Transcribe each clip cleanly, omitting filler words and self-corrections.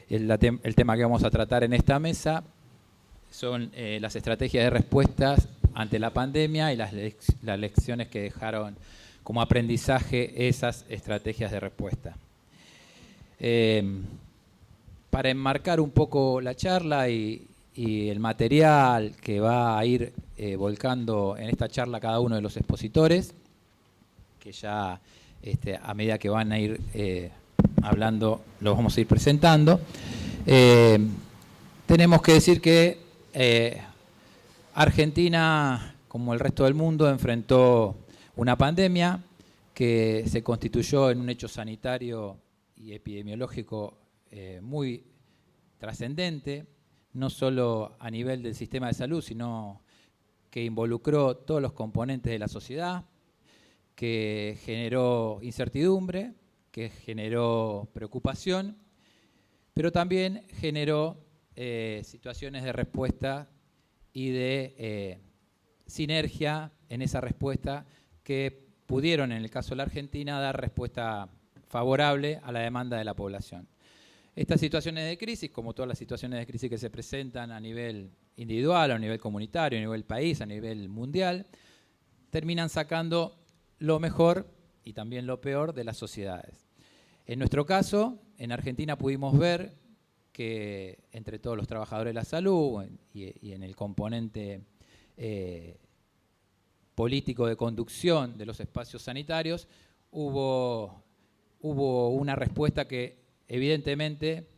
El tema que vamos a tratar en esta mesa son las estrategias de respuestas ante la pandemia y las lecciones que dejaron como aprendizaje esas estrategias de respuesta. Para enmarcar un poco la charla y el material que va a ir volcando en esta charla cada uno de los expositores, que ya a medida que van a ir hablando los vamos a ir presentando, tenemos que decir que Argentina, como el resto del mundo, enfrentó una pandemia que se constituyó en un hecho sanitario y epidemiológico muy trascendente, no solo a nivel del sistema de salud, sino que involucró todos los componentes de la sociedad, que generó incertidumbre, que generó preocupación, pero también generó situaciones de respuesta y de sinergia en esa respuesta que pudieron, en el caso de la Argentina, dar respuesta favorable a la demanda de la población. Estas situaciones de crisis, como todas las situaciones de crisis que se presentan a nivel individual, a nivel comunitario, a nivel país, a nivel mundial, terminan sacando lo mejor y también lo peor de las sociedades. En nuestro caso, en Argentina pudimos ver que entre todos los trabajadores de la salud y en el componente político de conducción de los espacios sanitarios, hubo una respuesta que evidentemente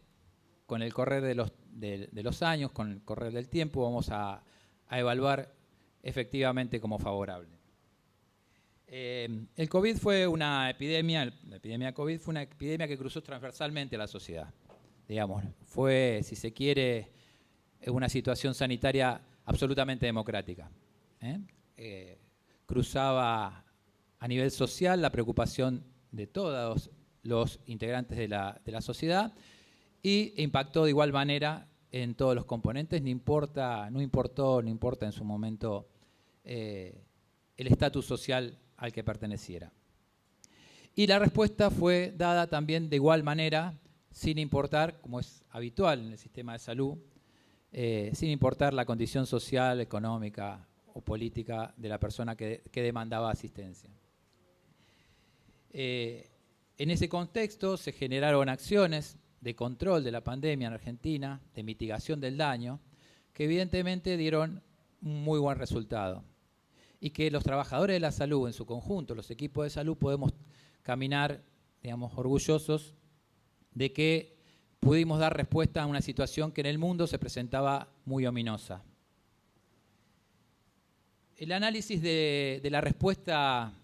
con el correr de los años, con el correr del tiempo, vamos a evaluar efectivamente como favorable. El COVID fue una epidemia, la epidemia de COVID fue una epidemia que cruzó transversalmente a la sociedad. Digamos, fue, si se quiere, una situación sanitaria absolutamente democrática. Cruzaba a nivel social la preocupación de todos los integrantes de la sociedad y impactó de igual manera en todos los componentes, no importa en su momento el estatus social al que perteneciera. Y la respuesta fue dada también de igual manera, sin importar, como es habitual en el sistema de salud, sin importar la condición social, económica o política de la persona que demandaba asistencia. En ese contexto se generaron acciones de control de la pandemia en Argentina, de mitigación del daño, que evidentemente dieron un muy buen resultado. Y que los trabajadores de la salud en su conjunto, los equipos de salud, podemos caminar, digamos, orgullosos de que pudimos dar respuesta a una situación que en el mundo se presentaba muy ominosa. El análisis de la respuesta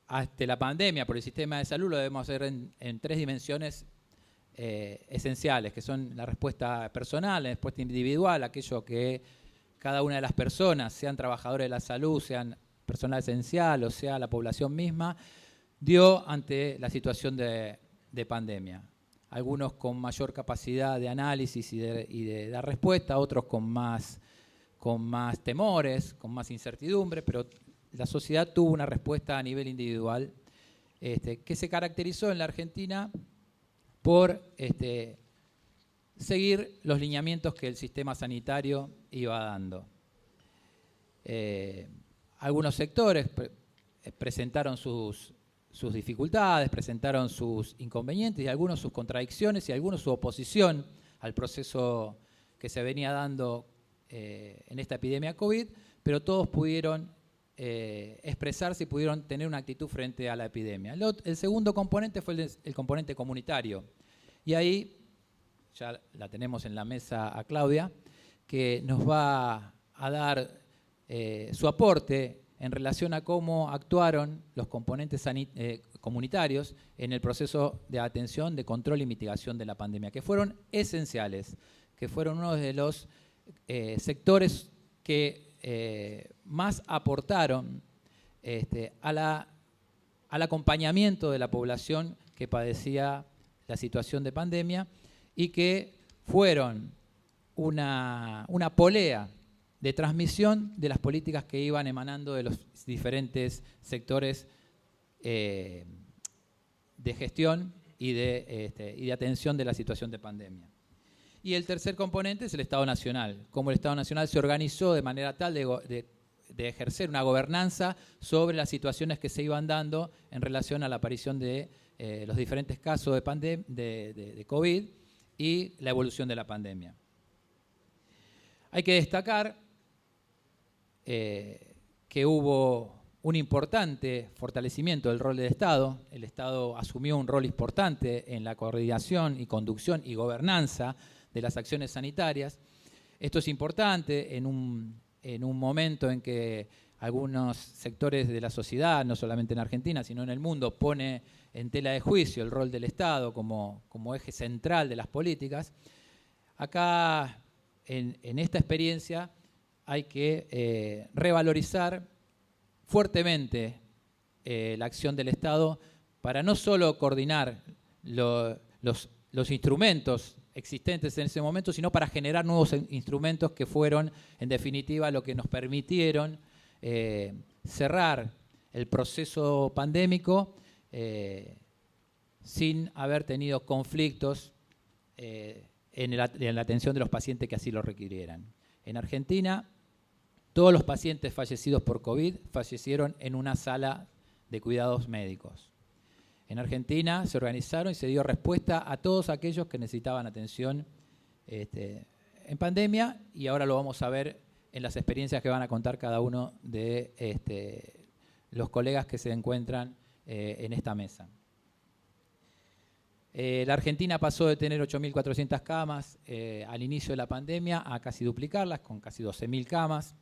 ante la pandemia por el sistema de salud lo debemos hacer en tres dimensiones esenciales, que son la respuesta personal, la respuesta individual, aquello que cada una de las personas, sean trabajadores de la salud, sean personal esencial o sea la población misma, dio ante la situación de pandemia. Algunos con mayor capacidad de análisis y de dar respuesta, otros con más temores, con más incertidumbre, pero la sociedad tuvo una respuesta a nivel individual que se caracterizó en la Argentina por seguir los lineamientos que el sistema sanitario iba dando. Algunos sectores presentaron sus dificultades, presentaron sus inconvenientes y algunos sus contradicciones y algunos su oposición al proceso que se venía dando en esta epidemia COVID, pero todos pudieron expresarse y pudieron tener una actitud frente a la epidemia. El segundo componente fue el componente comunitario. Y ahí ya la tenemos en la mesa a Claudia, que nos va a dar su aporte en relación a cómo actuaron los componentes comunitarios en el proceso de atención, de control y mitigación de la pandemia, que fueron esenciales, que fueron uno de los sectores que más aportaron al acompañamiento de la población que padecía la situación de pandemia y que fueron una polea de transmisión de las políticas que iban emanando de los diferentes sectores de gestión y de atención de la situación de pandemia. Y el tercer componente es el Estado Nacional, cómo el Estado Nacional se organizó de manera tal de ejercer una gobernanza sobre las situaciones que se iban dando en relación a la aparición de los diferentes casos de COVID y la evolución de la pandemia. Hay que destacar que hubo un importante fortalecimiento del rol del Estado. El Estado asumió un rol importante en la coordinación y conducción y gobernanza de las acciones sanitarias. Esto es importante en un momento en que algunos sectores de la sociedad, no solamente en Argentina, sino en el mundo, pone en tela de juicio el rol del Estado como eje central de las políticas. Acá, en esta experiencia, hay que revalorizar fuertemente la acción del Estado para no solo coordinar los instrumentos existentes en ese momento, sino para generar nuevos instrumentos que fueron, en definitiva, lo que nos permitieron cerrar el proceso pandémico sin haber tenido conflictos en la atención de los pacientes que así lo requirieran. En Argentina, todos los pacientes fallecidos por COVID fallecieron en una sala de cuidados médicos. En Argentina se organizaron y se dio respuesta a todos aquellos que necesitaban atención en pandemia, y ahora lo vamos a ver en las experiencias que van a contar cada uno de los colegas que se encuentran en esta mesa. La Argentina pasó de tener 8.400 camas al inicio de la pandemia a casi duplicarlas, con casi 12.000 camas.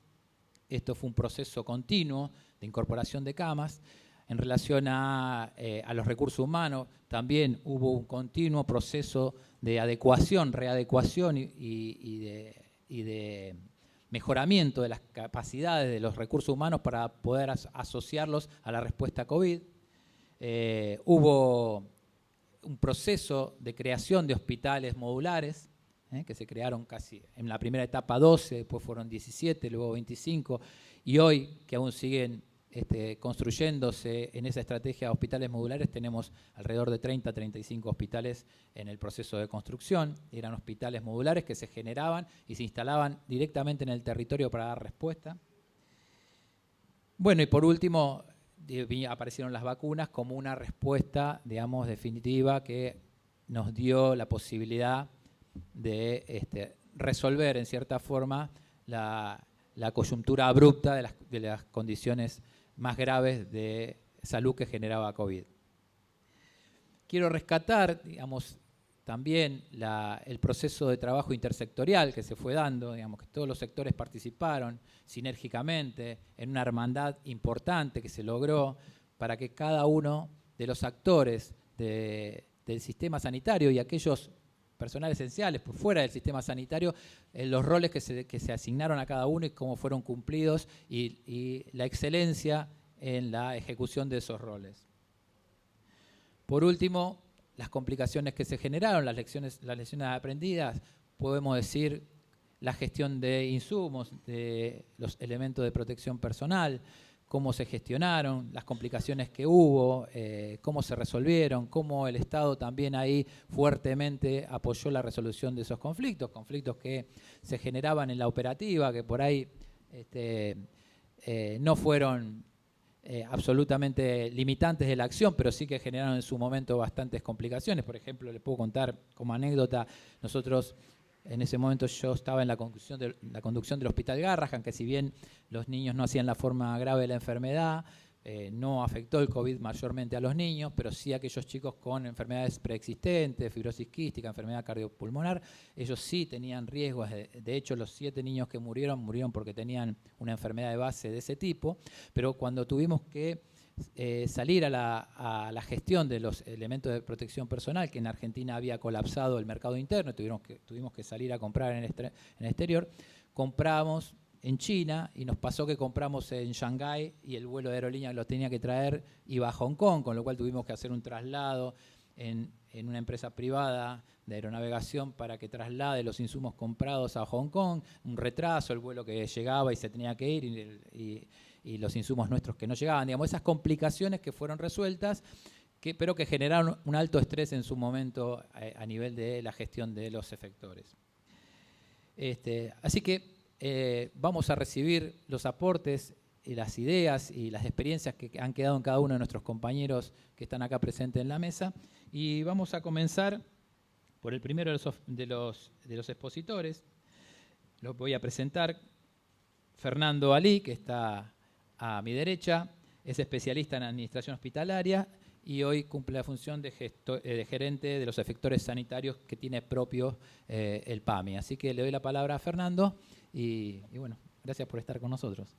Esto fue un proceso continuo de incorporación de camas. En relación a los recursos humanos, también hubo un continuo proceso de adecuación, readecuación y de mejoramiento de las capacidades de los recursos humanos para poder asociarlos a la respuesta COVID. Hubo un proceso de creación de hospitales modulares, que se crearon casi en la primera etapa 12, después fueron 17, luego 25, y hoy que aún siguen construyéndose en esa estrategia de hospitales modulares, tenemos alrededor de 30, 35 hospitales en el proceso de construcción. Eran hospitales modulares que se generaban y se instalaban directamente en el territorio para dar respuesta. Bueno, y por último, aparecieron las vacunas como una respuesta, digamos, definitiva que nos dio la posibilidad de resolver, en cierta forma, la coyuntura abrupta de las condiciones más graves de salud que generaba COVID. Quiero rescatar, digamos, también el proceso de trabajo intersectorial que se fue dando, digamos, que todos los sectores participaron sinérgicamente en una hermandad importante que se logró para que cada uno de los actores del sistema sanitario y aquellos personal esenciales por fuera del sistema sanitario, los roles que se asignaron a cada uno y cómo fueron cumplidos y la excelencia en la ejecución de esos roles. Por último, las complicaciones que se generaron, las lecciones aprendidas, podemos decir la gestión de insumos, de los elementos de protección personal, cómo se gestionaron, las complicaciones que hubo, cómo se resolvieron, cómo el Estado también ahí fuertemente apoyó la resolución de esos conflictos que se generaban en la operativa, que por ahí no fueron absolutamente limitantes de la acción, pero sí que generaron en su momento bastantes complicaciones. Por ejemplo, le puedo contar como anécdota, nosotros en ese momento yo estaba en la conducción del Hospital Garrahan, que si bien los niños no hacían la forma grave de la enfermedad, no afectó el COVID mayormente a los niños, pero sí a aquellos chicos con enfermedades preexistentes, fibrosis quística, enfermedad cardiopulmonar, ellos sí tenían riesgos. De hecho, los 7 niños que murieron porque tenían una enfermedad de base de ese tipo, pero cuando tuvimos que salir a la gestión de los elementos de protección personal, que en Argentina había colapsado el mercado interno, tuvimos que salir a comprar en el exterior, compramos en China y nos pasó que compramos en Shanghái y el vuelo de aerolínea que lo tenía que traer iba a Hong Kong, con lo cual tuvimos que hacer un traslado en una empresa privada de aeronavegación para que traslade los insumos comprados a Hong Kong, un retraso, el vuelo que llegaba y se tenía que ir y los insumos nuestros que no llegaban. Digamos, esas complicaciones que fueron resueltas pero que generaron un alto estrés en su momento a nivel de la gestión de los efectores. Así que vamos a recibir los aportes y las ideas y las experiencias que han quedado en cada uno de nuestros compañeros que están acá presentes en la mesa, y vamos a comenzar por el primero de los expositores. Lo voy a presentar. Fernando Ali, que está a mi derecha, es especialista en administración hospitalaria y hoy cumple la función de gerente de los efectores sanitarios que tiene propio el PAMI. Así que le doy la palabra a Fernando y bueno, gracias por estar con nosotros.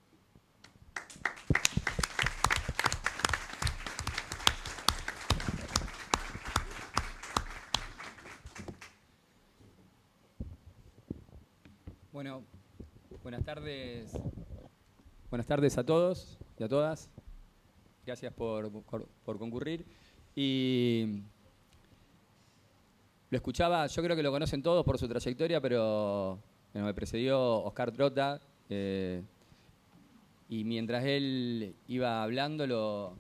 Bueno, buenas tardes a todos y a todas. Gracias por concurrir. Y lo escuchaba, yo creo que lo conocen todos por su trayectoria, pero bueno, me precedió Oscar Trota, y mientras él iba hablando, lo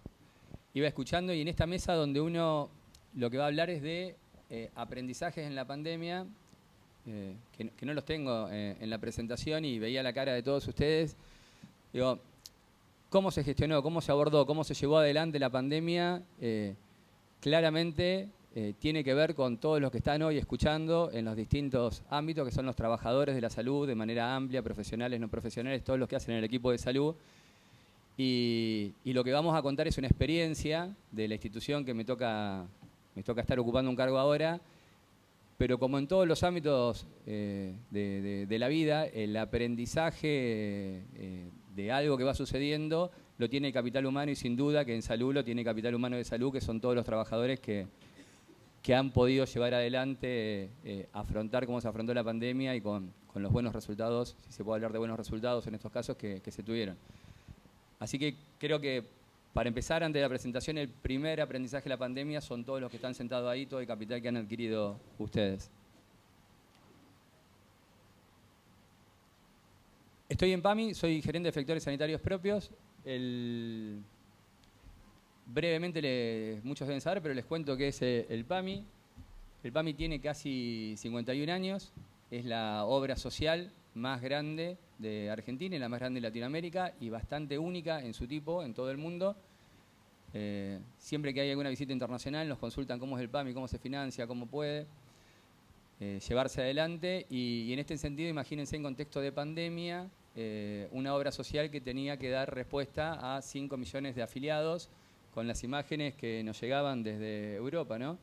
iba escuchando, y en esta mesa donde uno lo que va a hablar es de aprendizajes en la pandemia, que no los tengo en la presentación, y veía la cara de todos ustedes. Digo, ¿cómo se gestionó, cómo se abordó, cómo se llevó adelante la pandemia? Claramente tiene que ver con todos los que están hoy escuchando en los distintos ámbitos, que son los trabajadores de la salud de manera amplia, profesionales, no profesionales, todos los que hacen el equipo de salud. Y lo que vamos a contar es una experiencia de la institución que me toca estar ocupando un cargo ahora, pero como en todos los ámbitos de la vida, el aprendizaje de algo que va sucediendo lo tiene el capital humano, y sin duda que en salud lo tiene el capital humano de salud, que son todos los trabajadores que han podido llevar adelante, afrontar cómo se afrontó la pandemia y con los buenos resultados, si se puede hablar de buenos resultados en estos casos, que se tuvieron. Así que creo que, para empezar, antes de la presentación, el primer aprendizaje de la pandemia son todos los que están sentados ahí, todo el capital que han adquirido ustedes. Estoy en PAMI, soy gerente de efectores sanitarios propios. Brevemente, muchos deben saber, pero les cuento qué es el PAMI. El PAMI tiene casi 51 años, es la obra social más grande de Argentina y la más grande de Latinoamérica, y bastante única en su tipo en todo el mundo. Siempre que hay alguna visita internacional nos consultan cómo es el PAMI, cómo se financia, cómo puede llevarse adelante, y en este sentido imagínense, en contexto de pandemia, una obra social que tenía que dar respuesta a 5 millones de afiliados, con las imágenes que nos llegaban desde Europa, ¿no?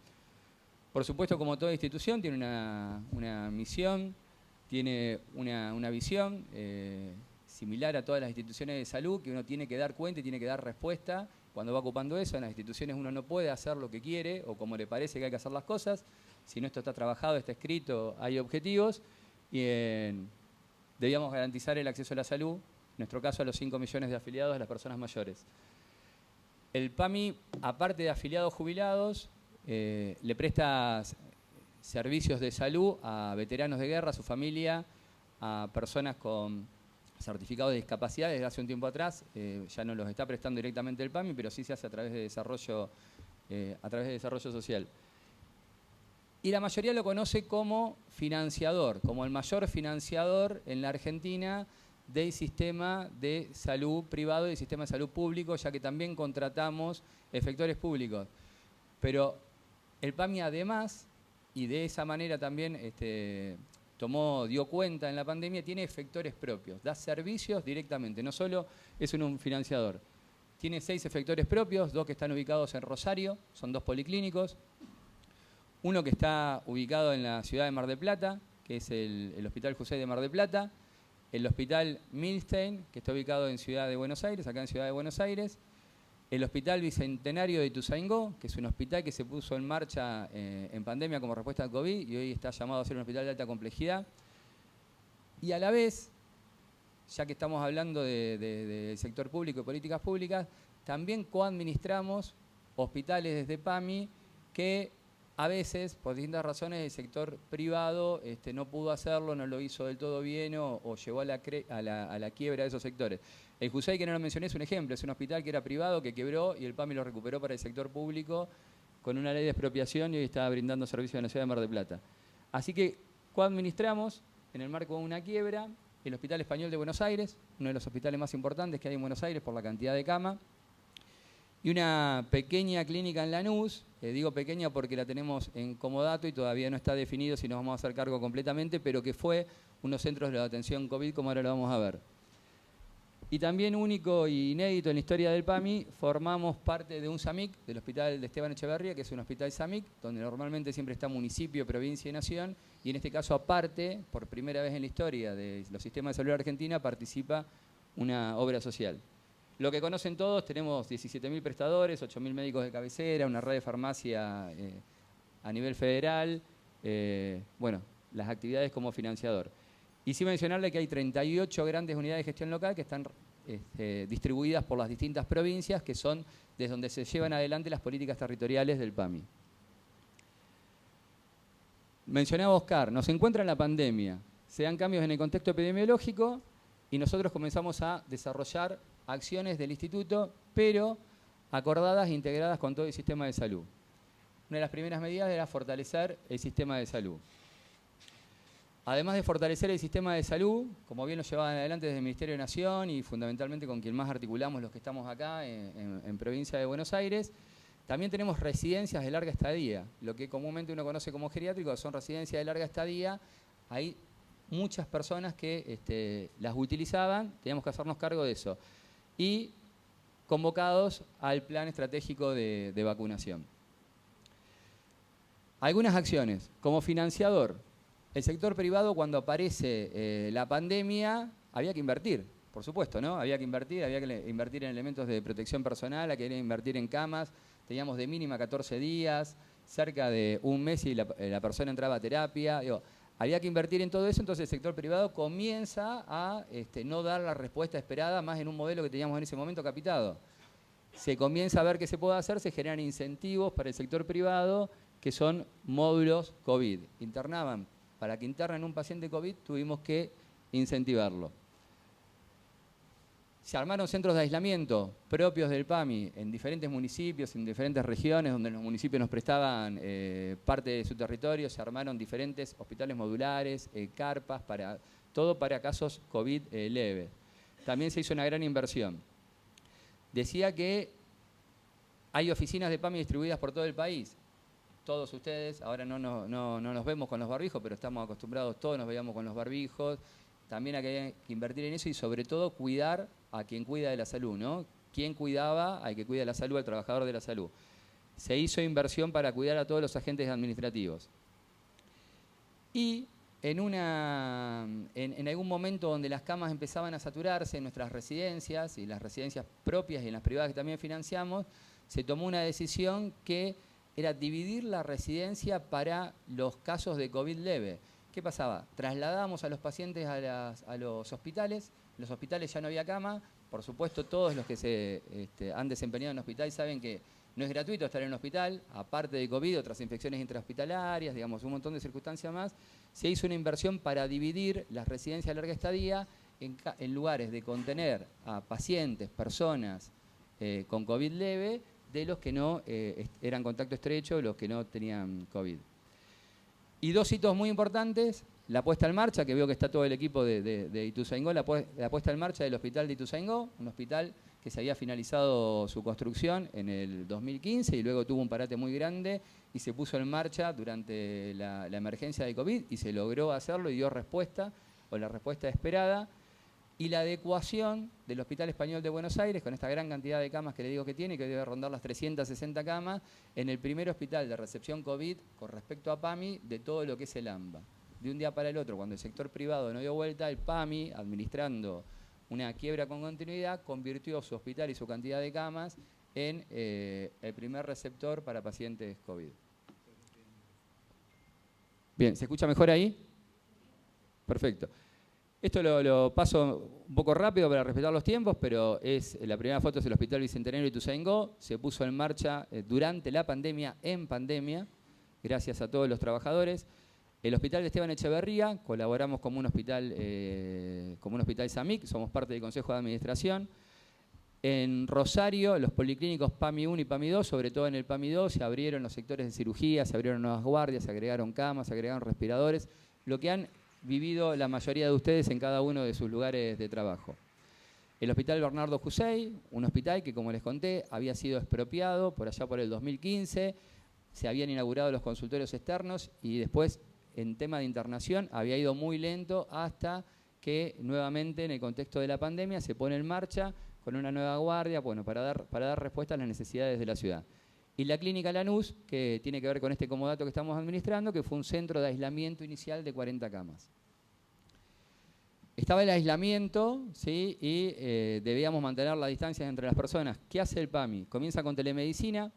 Por supuesto, como toda institución, tiene una misión, tiene una visión similar a todas las instituciones de salud, que uno tiene que dar cuenta y tiene que dar respuesta cuando va ocupando eso. En las instituciones uno no puede hacer lo que quiere o como le parece que hay que hacer las cosas, sino esto está trabajado, está escrito, hay objetivos, y debíamos garantizar el acceso a la salud, en nuestro caso a los 5 millones de afiliados, a las personas mayores. El PAMI, aparte de afiliados jubilados, le presta servicios de salud a veteranos de guerra, a su familia, a personas con certificados de discapacidad. Desde hace un tiempo atrás ya no los está prestando directamente el PAMI, pero sí se hace a través de desarrollo social. Y la mayoría lo conoce como financiador, como el mayor financiador en la Argentina del sistema de salud privado y del sistema de salud público, ya que también contratamos efectores públicos. Pero el PAMI, además, y de esa manera también dio cuenta en la pandemia, tiene efectores propios, da servicios directamente, no solo es un financiador. Tiene 6 efectores propios, 2 que están ubicados en Rosario, son 2 policlínicos. Uno que está ubicado en la ciudad de Mar del Plata, que es el Hospital Jusey de Mar del Plata. El Hospital Milstein, que está ubicado en Ciudad de Buenos Aires, acá en Ciudad de Buenos Aires. El Hospital Bicentenario de Ituzaingó, que es un hospital que se puso en marcha en pandemia como respuesta al COVID y hoy está llamado a ser un hospital de alta complejidad. Y a la vez, ya que estamos hablando del sector público y políticas públicas, también coadministramos hospitales desde PAMI que a veces, por distintas razones, el sector privado no pudo hacerlo, no lo hizo del todo bien o llevó a la quiebra de esos sectores. El Jusey, que no lo mencioné, es un ejemplo. Es un hospital que era privado, que quebró y el PAMI lo recuperó para el sector público con una ley de expropiación y hoy está brindando servicios en la ciudad de Mar del Plata. Así que coadministramos, en el marco de una quiebra, el Hospital Español de Buenos Aires, uno de los hospitales más importantes que hay en Buenos Aires por la cantidad de camas, y una pequeña clínica en Lanús. Digo pequeña porque la tenemos en comodato y todavía no está definido si nos vamos a hacer cargo completamente, pero que fue unos centros de atención COVID, como ahora lo vamos a ver. Y también único y inédito en la historia del PAMI, formamos parte de un SAMIC, del Hospital de Esteban Echeverría, que es un hospital SAMIC, donde normalmente siempre está municipio, provincia y nación, y en este caso aparte, por primera vez en la historia de los sistemas de salud de Argentina, participa una obra social. Lo que conocen todos, tenemos 17.000 prestadores, 8.000 médicos de cabecera, una red de farmacia a nivel federal, bueno, las actividades como financiador. Y sí mencionarle que hay 38 grandes unidades de gestión local que están distribuidas por las distintas provincias, que son desde donde se llevan adelante las políticas territoriales del PAMI. Mencionaba Oscar, nos encuentra en la pandemia, se dan cambios en el contexto epidemiológico y nosotros comenzamos a desarrollar acciones del instituto, pero acordadas e integradas con todo el sistema de salud. Una de las primeras medidas era fortalecer el sistema de salud. Además de fortalecer el sistema de salud, como bien lo llevaban adelante desde el Ministerio de Nación y fundamentalmente con quien más articulamos los que estamos acá en provincia de Buenos Aires, también tenemos residencias de larga estadía, lo que comúnmente uno conoce como geriátricos, son residencias de larga estadía. Hay muchas personas que las utilizaban, teníamos que hacernos cargo de eso. Y convocados al plan estratégico de vacunación. Algunas acciones, como financiador. El sector privado, cuando aparece la pandemia, había que invertir, por supuesto, ¿no? Había que invertir en elementos de protección personal, había que invertir en camas, teníamos de mínima 14 días, cerca de un mes y la persona entraba a terapia. Digo, había que invertir en todo eso, entonces el sector privado comienza a no dar la respuesta esperada, más en un modelo que teníamos en ese momento capitado. Se comienza a ver qué se puede hacer, se generan incentivos para el sector privado, que son módulos COVID. Para que internen un paciente COVID tuvimos que incentivarlo. Se armaron centros de aislamiento propios del PAMI en diferentes municipios, en diferentes regiones, donde los municipios nos prestaban parte de su territorio. Se armaron diferentes hospitales modulares, carpas, todo para casos COVID leves. También se hizo una gran inversión. Decía que hay oficinas de PAMI distribuidas por todo el país. Todos ustedes, ahora no nos vemos con los barbijos, pero estamos acostumbrados, todos nos veíamos con los barbijos. También hay que invertir en eso y sobre todo cuidar a quien cuida de la salud, ¿no? ¿Quién cuidaba al que cuida de la salud, al trabajador de la salud? Se hizo inversión para cuidar a todos los agentes administrativos. Y en algún momento donde las camas empezaban a saturarse en nuestras residencias, y las residencias propias y en las privadas que también financiamos, se tomó una decisión que era dividir la residencia para los casos de COVID leve. ¿Qué pasaba? Trasladábamos a los pacientes a los hospitales. En los hospitales ya no había cama. Por supuesto, todos los que se han desempeñado en el hospital saben que no es gratuito estar en el hospital. Aparte de COVID, otras infecciones intrahospitalarias, digamos, un montón de circunstancias más. Se hizo una inversión para dividir las residencias de larga estadía en lugares de contener a pacientes, personas con COVID leve, de los que no eran contacto estrecho, los que no tenían COVID. Y dos hitos muy importantes, la puesta en marcha, que veo que está todo el equipo de Ituzaingó, la puesta en marcha del hospital de Ituzaingó, un hospital que se había finalizado su construcción en el 2015 y luego tuvo un parate muy grande y se puso en marcha durante la emergencia de COVID y se logró hacerlo y dio respuesta, o la respuesta esperada. Y la adecuación del Hospital Español de Buenos Aires, con esta gran cantidad de camas que le digo que tiene, que debe rondar las 360 camas, en el primer hospital de recepción COVID con respecto a PAMI de todo lo que es el AMBA. De un día para el otro, cuando el sector privado no dio vuelta, el PAMI, administrando una quiebra con continuidad, convirtió su hospital y su cantidad de camas en el primer receptor para pacientes COVID. Bien, ¿se escucha mejor ahí? Perfecto. Esto lo paso un poco rápido para respetar los tiempos, pero la primera foto es el Hospital Bicentenario de Ituzaingó. Se puso en marcha durante la pandemia, en pandemia, gracias a todos los trabajadores. El Hospital de Esteban Echeverría, colaboramos como un hospital SAMIC, somos parte del Consejo de Administración. En Rosario, los policlínicos PAMI 1 y PAMI 2, sobre todo en el PAMI 2, se abrieron los sectores de cirugía, se abrieron nuevas guardias, se agregaron camas, se agregaron respiradores, lo que han vivido la mayoría de ustedes en cada uno de sus lugares de trabajo. El Hospital Bernardo Hussein, un hospital que, como les conté, había sido expropiado por allá por el 2015, se habían inaugurado los consultorios externos y después, en tema de internación, había ido muy lento hasta que nuevamente, en el contexto de la pandemia, se pone en marcha con una nueva guardia, bueno, para dar respuesta a las necesidades de la ciudad. Y la Clínica Lanús, que tiene que ver con este comodato que estamos administrando, que fue un centro de aislamiento inicial de 40 camas. Estaba el aislamiento, ¿sí? Y debíamos mantener las distancias entre las personas. ¿Qué hace el PAMI? Comienza con telemedicina,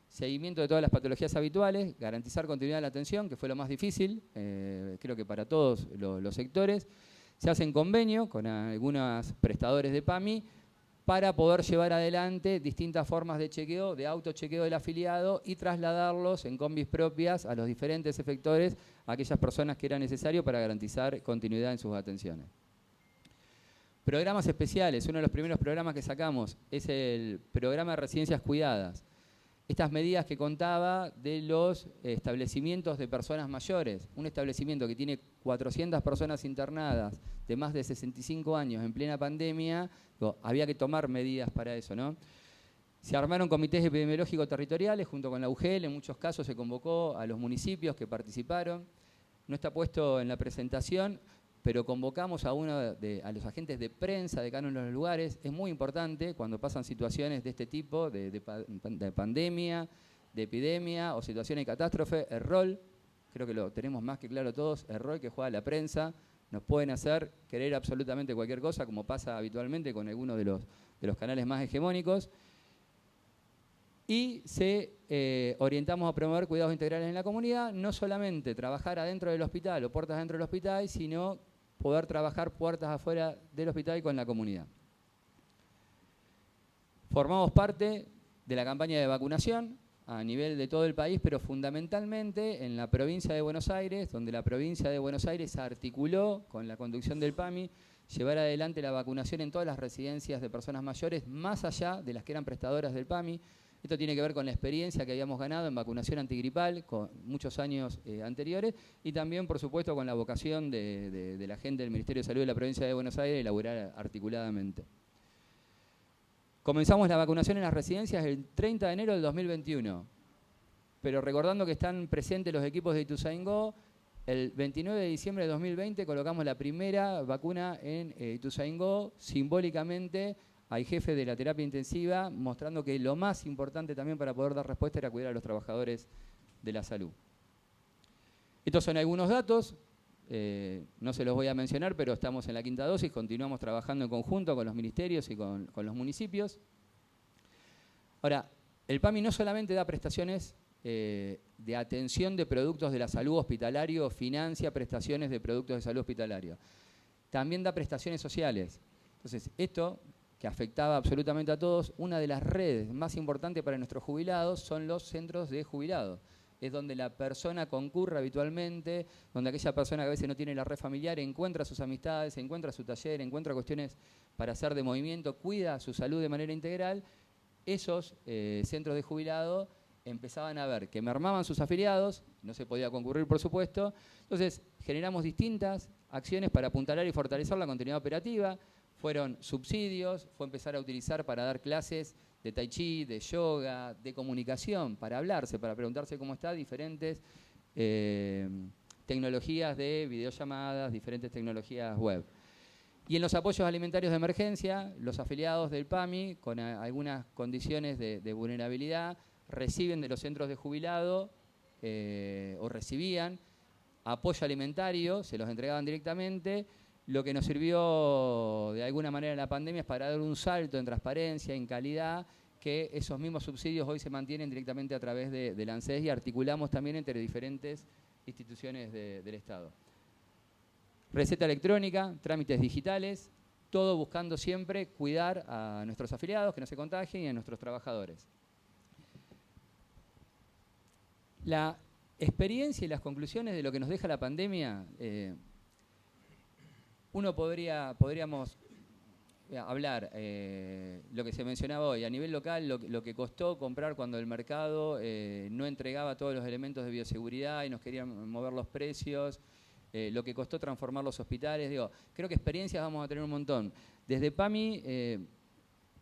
seguimiento de todas las patologías habituales, garantizar continuidad de la atención, que fue lo más difícil, creo que para todos los sectores. Se hacen convenio con algunos prestadores de PAMI para poder llevar adelante distintas formas de chequeo, de autochequeo del afiliado y trasladarlos en combis propias a los diferentes efectores, a aquellas personas que era necesario para garantizar continuidad en sus atenciones. Programas especiales, uno de los primeros programas que sacamos es el programa de residencias cuidadas. Estas medidas que contaba de los establecimientos de personas mayores, un establecimiento que tiene 400 personas internadas de más de 65 años en plena pandemia, había que tomar medidas para eso, ¿no? Se armaron comités epidemiológicos territoriales junto con la UGEL, en muchos casos se convocó a los municipios que participaron. No está puesto en la presentación, pero convocamos a los agentes de prensa de cada uno de los lugares. Es muy importante cuando pasan situaciones de este tipo, de pandemia, de epidemia o situaciones de catástrofe, el rol, creo que lo tenemos más que claro todos, el rol que juega la prensa. Nos pueden hacer querer absolutamente cualquier cosa, como pasa habitualmente con algunos de los canales más hegemónicos. Y orientamos a promover cuidados integrales en la comunidad, no solamente trabajar adentro del hospital o puertas adentro del hospital, sino poder trabajar puertas afuera del hospital con la comunidad. Formamos parte de la campaña de vacunación a nivel de todo el país, pero fundamentalmente en la provincia de Buenos Aires, donde la provincia de Buenos Aires articuló con la conducción del PAMI llevar adelante la vacunación en todas las residencias de personas mayores, más allá de las que eran prestadoras del PAMI. Esto tiene que ver con la experiencia que habíamos ganado en vacunación antigripal con muchos años anteriores y también, por supuesto, con la vocación de la gente del Ministerio de Salud de la provincia de Buenos Aires de elaborar articuladamente. Comenzamos la vacunación en las residencias el 30 de enero del 2021, pero recordando que están presentes los equipos de Ituzaingó, el 29 de diciembre de 2020 colocamos la primera vacuna en Ituzaingó, simbólicamente al jefe de la terapia intensiva, mostrando que lo más importante también para poder dar respuesta era cuidar a los trabajadores de la salud. Estos son algunos datos, no se los voy a mencionar, pero estamos en la quinta dosis, continuamos trabajando en conjunto con los ministerios y con los municipios. Ahora, el PAMI no solamente da prestaciones de atención de productos de la salud hospitalario, financia prestaciones de productos de salud hospitalario, también da prestaciones sociales. Entonces, esto que afectaba absolutamente a todos, una de las redes más importantes para nuestros jubilados son los centros de jubilados. Es donde la persona concurre habitualmente, donde aquella persona que a veces no tiene la red familiar encuentra sus amistades, encuentra su taller, encuentra cuestiones para hacer de movimiento, cuida su salud de manera integral. Esos centros de jubilados empezaban a ver que mermaban sus afiliados, no se podía concurrir por supuesto, entonces generamos distintas acciones para apuntalar y fortalecer la continuidad operativa. Fueron subsidios, fue empezar a utilizar para dar clases de tai chi, de yoga, de comunicación, para hablarse, para preguntarse cómo está, diferentes tecnologías de videollamadas, diferentes tecnologías web. Y en los apoyos alimentarios de emergencia, los afiliados del PAMI, con algunas condiciones de vulnerabilidad, reciben de los centros de jubilado o recibían apoyo alimentario, se los entregaban directamente. Lo que nos sirvió de alguna manera en la pandemia es para dar un salto en transparencia, en calidad, que esos mismos subsidios hoy se mantienen directamente a través de la ANSES y articulamos también entre diferentes instituciones del Estado. Receta electrónica, trámites digitales, todo buscando siempre cuidar a nuestros afiliados, que no se contagien, y a nuestros trabajadores. La experiencia y las conclusiones de lo que nos deja la pandemia, podríamos hablar lo que se mencionaba hoy, a nivel local, lo que costó comprar cuando el mercado no entregaba todos los elementos de bioseguridad y nos querían mover los precios, lo que costó transformar los hospitales. Digo, creo que experiencias vamos a tener un montón. Desde PAMI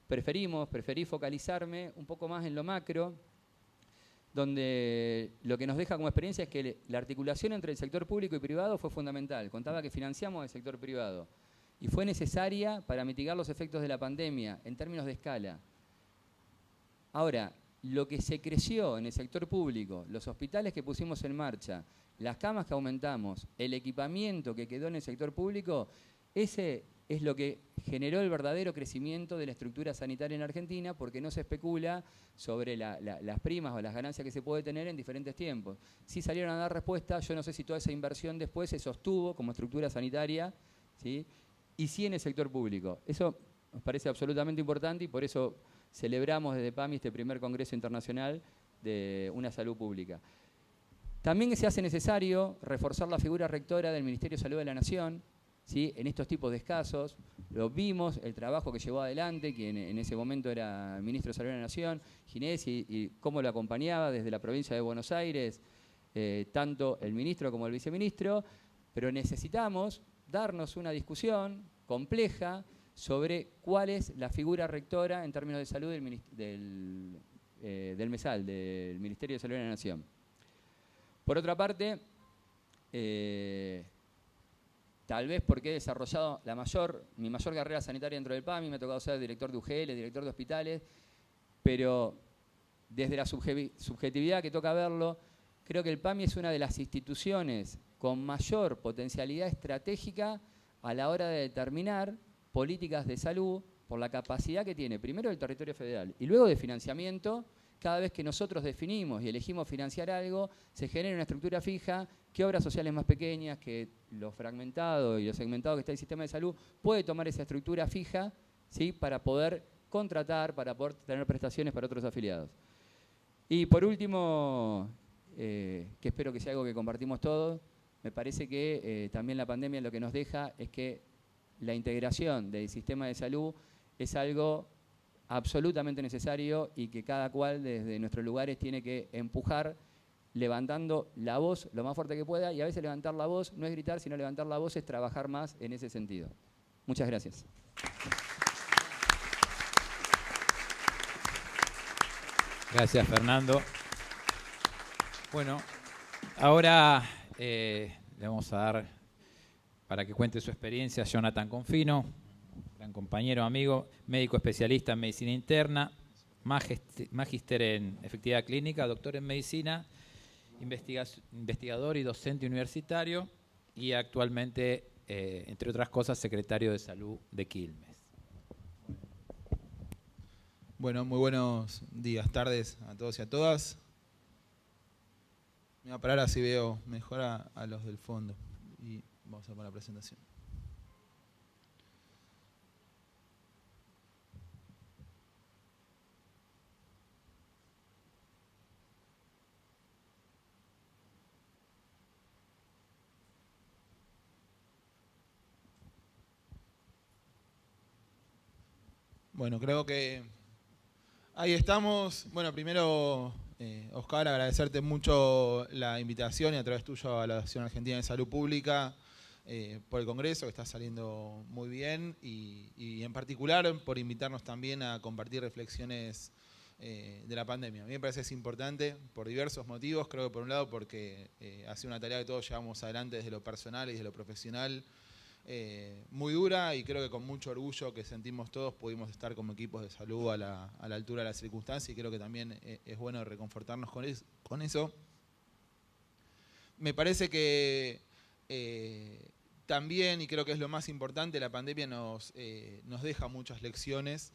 preferí focalizarme un poco más en lo macro, donde lo que nos deja como experiencia es que la articulación entre el sector público y privado fue fundamental. Contaba que financiamos el sector privado y fue necesaria para mitigar los efectos de la pandemia en términos de escala. Ahora, lo que se creció en el sector público, los hospitales que pusimos en marcha, las camas que aumentamos, el equipamiento que quedó en el sector público, ese es lo que generó el verdadero crecimiento de la estructura sanitaria en Argentina, porque no se especula sobre las primas o las ganancias que se puede tener en diferentes tiempos. Sí salieron a dar respuesta, yo no sé si toda esa inversión después se sostuvo como estructura sanitaria, ¿sí? Y sí en el sector público. Eso nos parece absolutamente importante y por eso celebramos desde PAMI este primer Congreso Internacional de una Salud Pública. También se hace necesario reforzar la figura rectora del Ministerio de Salud de la Nación, ¿sí? En estos tipos de casos. Lo vimos, el trabajo que llevó adelante, quien en ese momento era ministro de Salud de la Nación, Ginés, y cómo lo acompañaba desde la provincia de Buenos Aires, tanto el ministro como el viceministro, pero necesitamos darnos una discusión compleja sobre cuál es la figura rectora en términos de salud del MESAL, del Ministerio de Salud de la Nación. Por otra parte, tal vez porque he desarrollado mi mayor carrera sanitaria dentro del PAMI, me ha tocado ser director de UGL, director de hospitales, pero desde la subjetividad que toca verlo, creo que el PAMI es una de las instituciones con mayor potencialidad estratégica a la hora de determinar políticas de salud por la capacidad que tiene, primero del territorio federal y luego de financiamiento. Cada vez que nosotros definimos y elegimos financiar algo, se genera una estructura fija que obras sociales más pequeñas, que lo fragmentado y lo segmentado que está el sistema de salud, puede tomar esa estructura fija, ¿sí? Para poder contratar, para poder tener prestaciones para otros afiliados. Y por último, que espero que sea algo que compartimos todos, me parece que también la pandemia lo que nos deja es que la integración del sistema de salud es algo absolutamente necesario y que cada cual desde nuestros lugares tiene que empujar levantando la voz lo más fuerte que pueda, y a veces levantar la voz no es gritar, sino levantar la voz es trabajar más en ese sentido. Muchas gracias. Gracias, Fernando. Bueno, ahora le vamos a dar, para que cuente su experiencia, a Jonathan Confino, gran compañero, amigo, médico especialista en medicina interna, magíster en efectividad clínica, doctor en medicina, investigador y docente universitario, y actualmente, entre otras cosas, secretario de Salud de Quilmes. Bueno, muy buenos días, tardes a todos y a todas. Me voy a parar así veo mejor a los del fondo y vamos a poner la presentación. Bueno, creo que ahí estamos. Bueno, primero, Oscar, agradecerte mucho la invitación y a través tuyo a la Asociación Argentina de Salud Pública por el Congreso, que está saliendo muy bien, y en particular por invitarnos también a compartir reflexiones de la pandemia. A mí me parece que es importante por diversos motivos. Creo que por un lado porque ha sido una tarea que todos llevamos adelante desde lo personal y desde lo profesional, muy dura, y creo que con mucho orgullo que sentimos todos pudimos estar como equipos de salud a la altura de las circunstancias, y creo que también es bueno reconfortarnos con eso. Me parece que también, y creo que es lo más importante, la pandemia nos deja muchas lecciones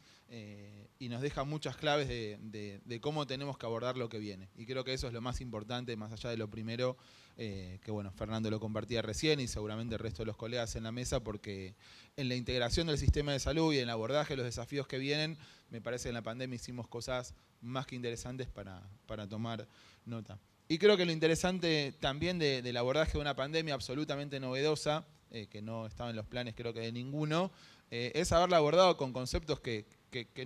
y nos deja muchas claves de cómo tenemos que abordar lo que viene. Y creo que eso es lo más importante, más allá de lo primero, que bueno, Fernando lo compartía recién y seguramente el resto de los colegas en la mesa, porque en la integración del sistema de salud y en el abordaje de los desafíos que vienen, me parece que en la pandemia hicimos cosas más que interesantes para tomar nota. Y creo que lo interesante también del abordaje de una pandemia absolutamente novedosa, que no estaba en los planes creo que de ninguno, es haberla abordado con conceptos que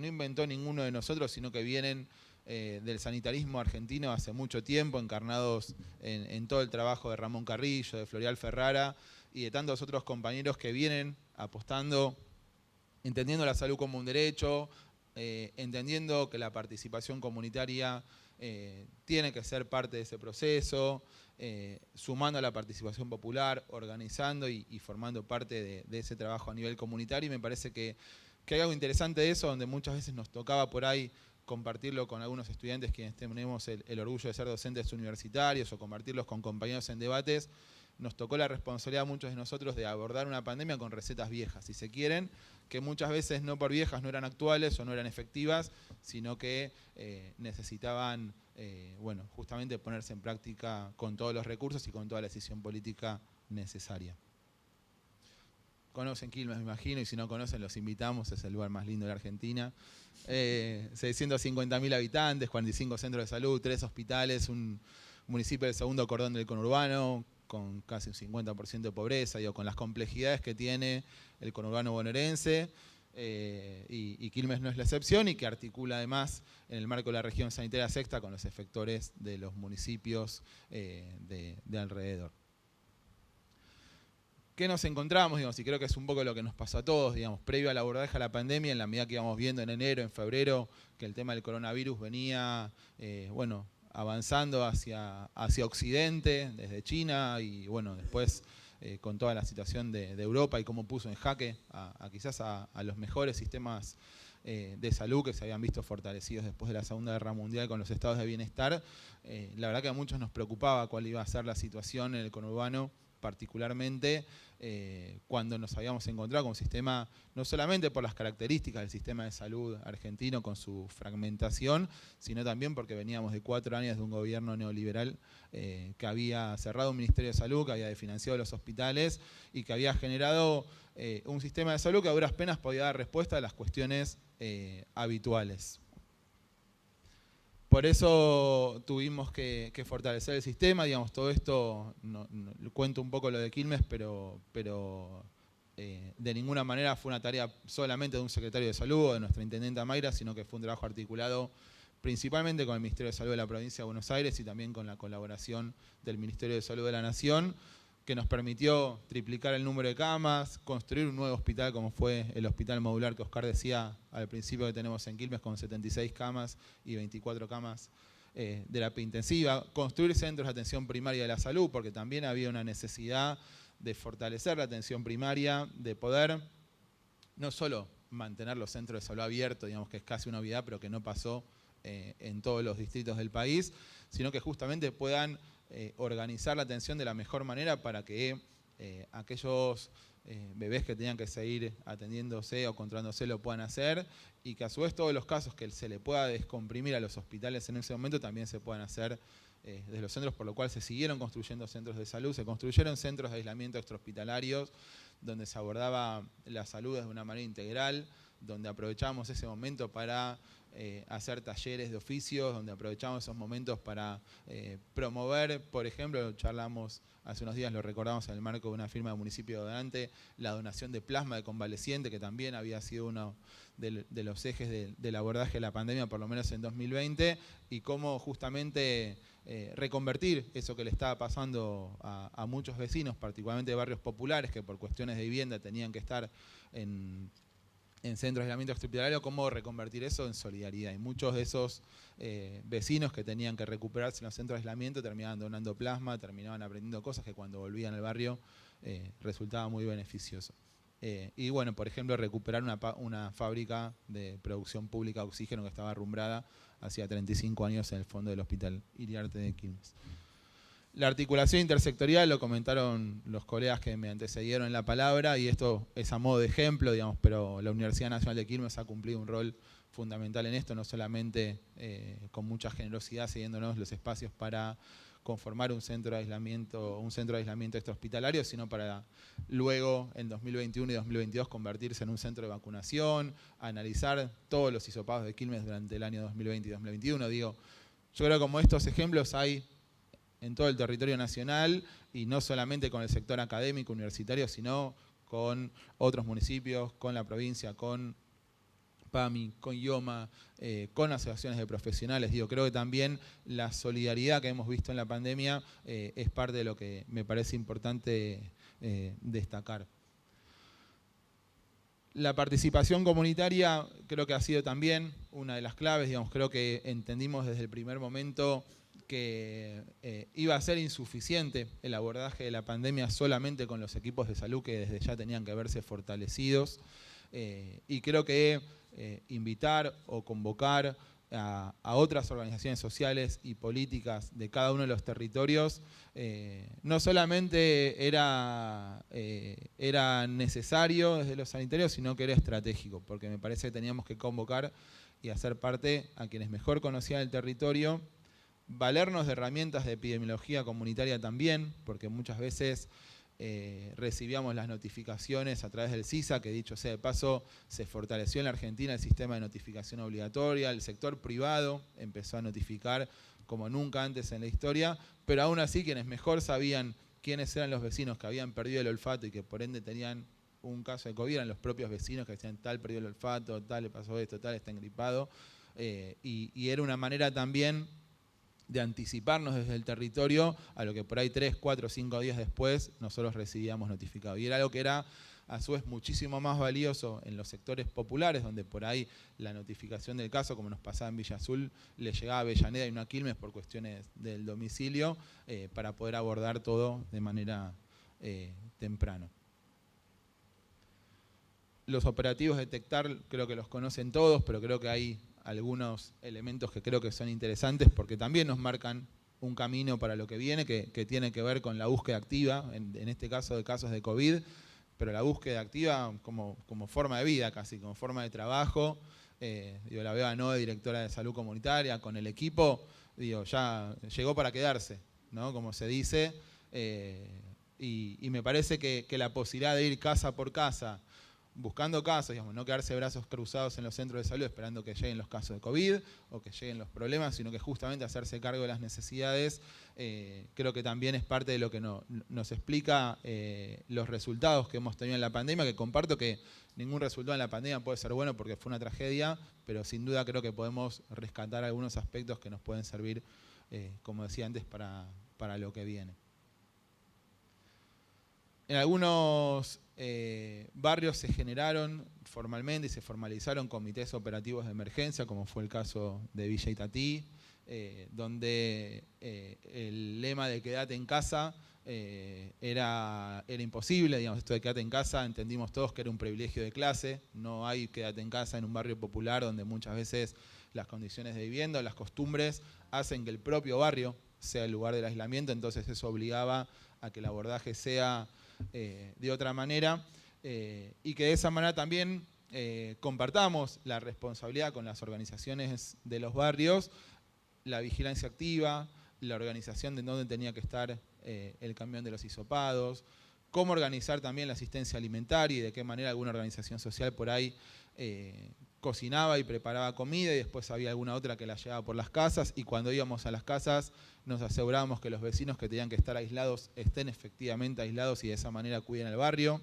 no inventó ninguno de nosotros, sino que vienen del sanitarismo argentino hace mucho tiempo, encarnados en todo el trabajo de Ramón Carrillo, de Florial Ferrara y de tantos otros compañeros que vienen apostando, entendiendo la salud como un derecho, entendiendo que la participación comunitaria tiene que ser parte de ese proceso, sumando a la participación popular, organizando y formando parte de ese trabajo a nivel comunitario. Y me parece que hay algo interesante de eso, donde muchas veces nos tocaba por ahí compartirlo con algunos estudiantes quienes tenemos el orgullo de ser docentes universitarios o compartirlos con compañeros en debates. Nos tocó la responsabilidad a muchos de nosotros de abordar una pandemia con recetas viejas, si se quieren, que muchas veces no por viejas no eran actuales o no eran efectivas, sino que necesitaban bueno, justamente ponerse en práctica con todos los recursos y con toda la decisión política necesaria. Conocen Quilmes, me imagino, y si no conocen, los invitamos, es el lugar más lindo de la Argentina. 650.000 habitantes, 45 centros de salud, 3 hospitales, un municipio del segundo cordón del conurbano, con casi un 50% de pobreza, digo, con las complejidades que tiene el conurbano bonaerense, y Quilmes no es la excepción, y que articula además en el marco de la región sanitaria sexta con los efectores de los municipios de alrededor. ¿Qué nos encontramos? Digamos, y creo que es un poco lo que nos pasó a todos, digamos, previo al abordaje a la pandemia, en la medida que íbamos viendo en enero, en febrero, que el tema del coronavirus venía, bueno, avanzando hacia Occidente, desde China, y bueno, después con toda la situación de Europa y cómo puso en jaque quizás a los mejores sistemas de salud que se habían visto fortalecidos después de la Segunda Guerra Mundial con los estados de bienestar. La verdad que a muchos nos preocupaba cuál iba a ser la situación en el conurbano, particularmente cuando nos habíamos encontrado con un sistema, no solamente por las características del sistema de salud argentino con su fragmentación, sino también porque veníamos de 4 años de un gobierno neoliberal que había cerrado un Ministerio de Salud, que había desfinanciado los hospitales y que había generado un sistema de salud que a duras penas podía dar respuesta a las cuestiones habituales. Por eso tuvimos que fortalecer el sistema, digamos, todo esto, cuento un poco lo de Quilmes, pero de ninguna manera fue una tarea solamente de un secretario de salud o de nuestra intendenta Mayra, sino que fue un trabajo articulado principalmente con el Ministerio de Salud de la Provincia de Buenos Aires y también con la colaboración del Ministerio de Salud de la Nación, que nos permitió triplicar el número de camas, construir un nuevo hospital como fue el hospital modular que Oscar decía al principio que tenemos en Quilmes, con 76 camas y 24 camas de terapia intensiva, construir centros de atención primaria de la salud, porque también había una necesidad de fortalecer la atención primaria, de poder no solo mantener los centros de salud abiertos, digamos que es casi una obviedad, pero que no pasó en todos los distritos del país, sino que justamente puedan organizar la atención de la mejor manera para que aquellos bebés que tenían que seguir atendiéndose o controlándose lo puedan hacer, y que a su vez todos los casos que se le pueda descomprimir a los hospitales en ese momento también se puedan hacer desde los centros, por lo cual se siguieron construyendo centros de salud, se construyeron centros de aislamiento extrahospitalarios donde se abordaba la salud de una manera integral, donde aprovechamos ese momento para hacer talleres de oficios, donde aprovechamos esos momentos para promover, por ejemplo, charlamos hace unos días, lo recordamos en el marco de una firma del municipio de Donante, la donación de plasma de convaleciente, que también había sido uno de los ejes del abordaje de la pandemia, por lo menos en 2020, y cómo justamente reconvertir eso que le estaba pasando a muchos vecinos, particularmente de barrios populares, que por cuestiones de vivienda tenían que estar en centros de aislamiento extrahospitalario, cómo reconvertir eso en solidaridad. Y muchos de esos vecinos que tenían que recuperarse en los centros de aislamiento terminaban donando plasma, terminaban aprendiendo cosas que cuando volvían al barrio resultaba muy beneficioso. Y bueno, por ejemplo, recuperar una fábrica de producción pública de oxígeno que estaba arrumbrada hacía 35 años en el fondo del Hospital Iriarte de Quilmes. La articulación intersectorial lo comentaron los colegas que me antecedieron en la palabra, y esto es a modo de ejemplo, digamos, pero la Universidad Nacional de Quilmes ha cumplido un rol fundamental en esto, no solamente con mucha generosidad cediéndonos los espacios para conformar un centro de aislamiento extrahospitalario, sino para luego en 2021 y 2022 convertirse en un centro de vacunación, analizar todos los hisopados de Quilmes durante el año 2020 y 2021. Digo, yo creo que como estos ejemplos hay en todo el territorio nacional, y no solamente con el sector académico universitario, sino con otros municipios, con la provincia, con PAMI, con IOMA, con asociaciones de profesionales. Creo que también la solidaridad que hemos visto en la pandemia es parte de lo que me parece importante destacar. La participación comunitaria creo que ha sido también una de las claves. Creo que entendimos desde el primer momento que iba a ser insuficiente el abordaje de la pandemia solamente con los equipos de salud que desde ya tenían que verse fortalecidos. Y creo que invitar o convocar a otras organizaciones sociales y políticas de cada uno de los territorios no solamente era necesario desde los sanitarios, sino que era estratégico, porque me parece que teníamos que convocar y hacer parte a quienes mejor conocían el territorio, valernos de herramientas de epidemiología comunitaria también, porque muchas veces recibíamos las notificaciones a través del CISA, que dicho sea de paso, se fortaleció en la Argentina el sistema de notificación obligatoria, el sector privado empezó a notificar como nunca antes en la historia, pero aún así quienes mejor sabían quiénes eran los vecinos que habían perdido el olfato y que por ende tenían un caso de COVID, eran los propios vecinos que decían tal perdió el olfato, tal le pasó esto, tal está engripado, y era una manera también de anticiparnos desde el territorio a lo que por ahí 3, 4, 5 días después nosotros recibíamos notificado. Y era algo que era a su vez muchísimo más valioso en los sectores populares, donde por ahí la notificación del caso, como nos pasaba en Villa Azul, le llegaba a Avellaneda y no a Quilmes por cuestiones del domicilio, para poder abordar todo de manera temprano. Los operativos detectar creo que los conocen todos, pero creo que hay algunos elementos que creo que son interesantes porque también nos marcan un camino para lo que viene, que tiene que ver con la búsqueda activa, en este caso de casos de COVID, pero la búsqueda activa como forma de vida casi, como forma de trabajo. La veo a Noé, directora de Salud Comunitaria, con el equipo, ya llegó para quedarse, ¿no? Como se dice, y me parece que la posibilidad de ir casa por casa, buscando casos, no quedarse de brazos cruzados en los centros de salud esperando que lleguen los casos de COVID o que lleguen los problemas, sino que justamente hacerse cargo de las necesidades, creo que también es parte de lo que nos explica los resultados que hemos tenido en la pandemia, que comparto que ningún resultado en la pandemia puede ser bueno porque fue una tragedia, pero sin duda creo que podemos rescatar algunos aspectos que nos pueden servir, como decía antes, para lo que viene. En algunos barrios se generaron formalmente y se formalizaron comités operativos de emergencia, como fue el caso de Villa Itatí, donde el lema de quédate en casa era imposible. Esto de quédate en casa entendimos todos que era un privilegio de clase. No hay quédate en casa en un barrio popular donde muchas veces las condiciones de vivienda o las costumbres hacen que el propio barrio sea el lugar del aislamiento, entonces eso obligaba a que el abordaje sea de otra manera, y que de esa manera también compartamos la responsabilidad con las organizaciones de los barrios, la vigilancia activa, la organización de dónde tenía que estar el camión de los hisopados, cómo organizar también la asistencia alimentaria y de qué manera alguna organización social por ahí cocinaba y preparaba comida y después había alguna otra que la llevaba por las casas, y cuando íbamos a las casas nos asegurábamos que los vecinos que tenían que estar aislados estén efectivamente aislados y de esa manera cuiden el barrio,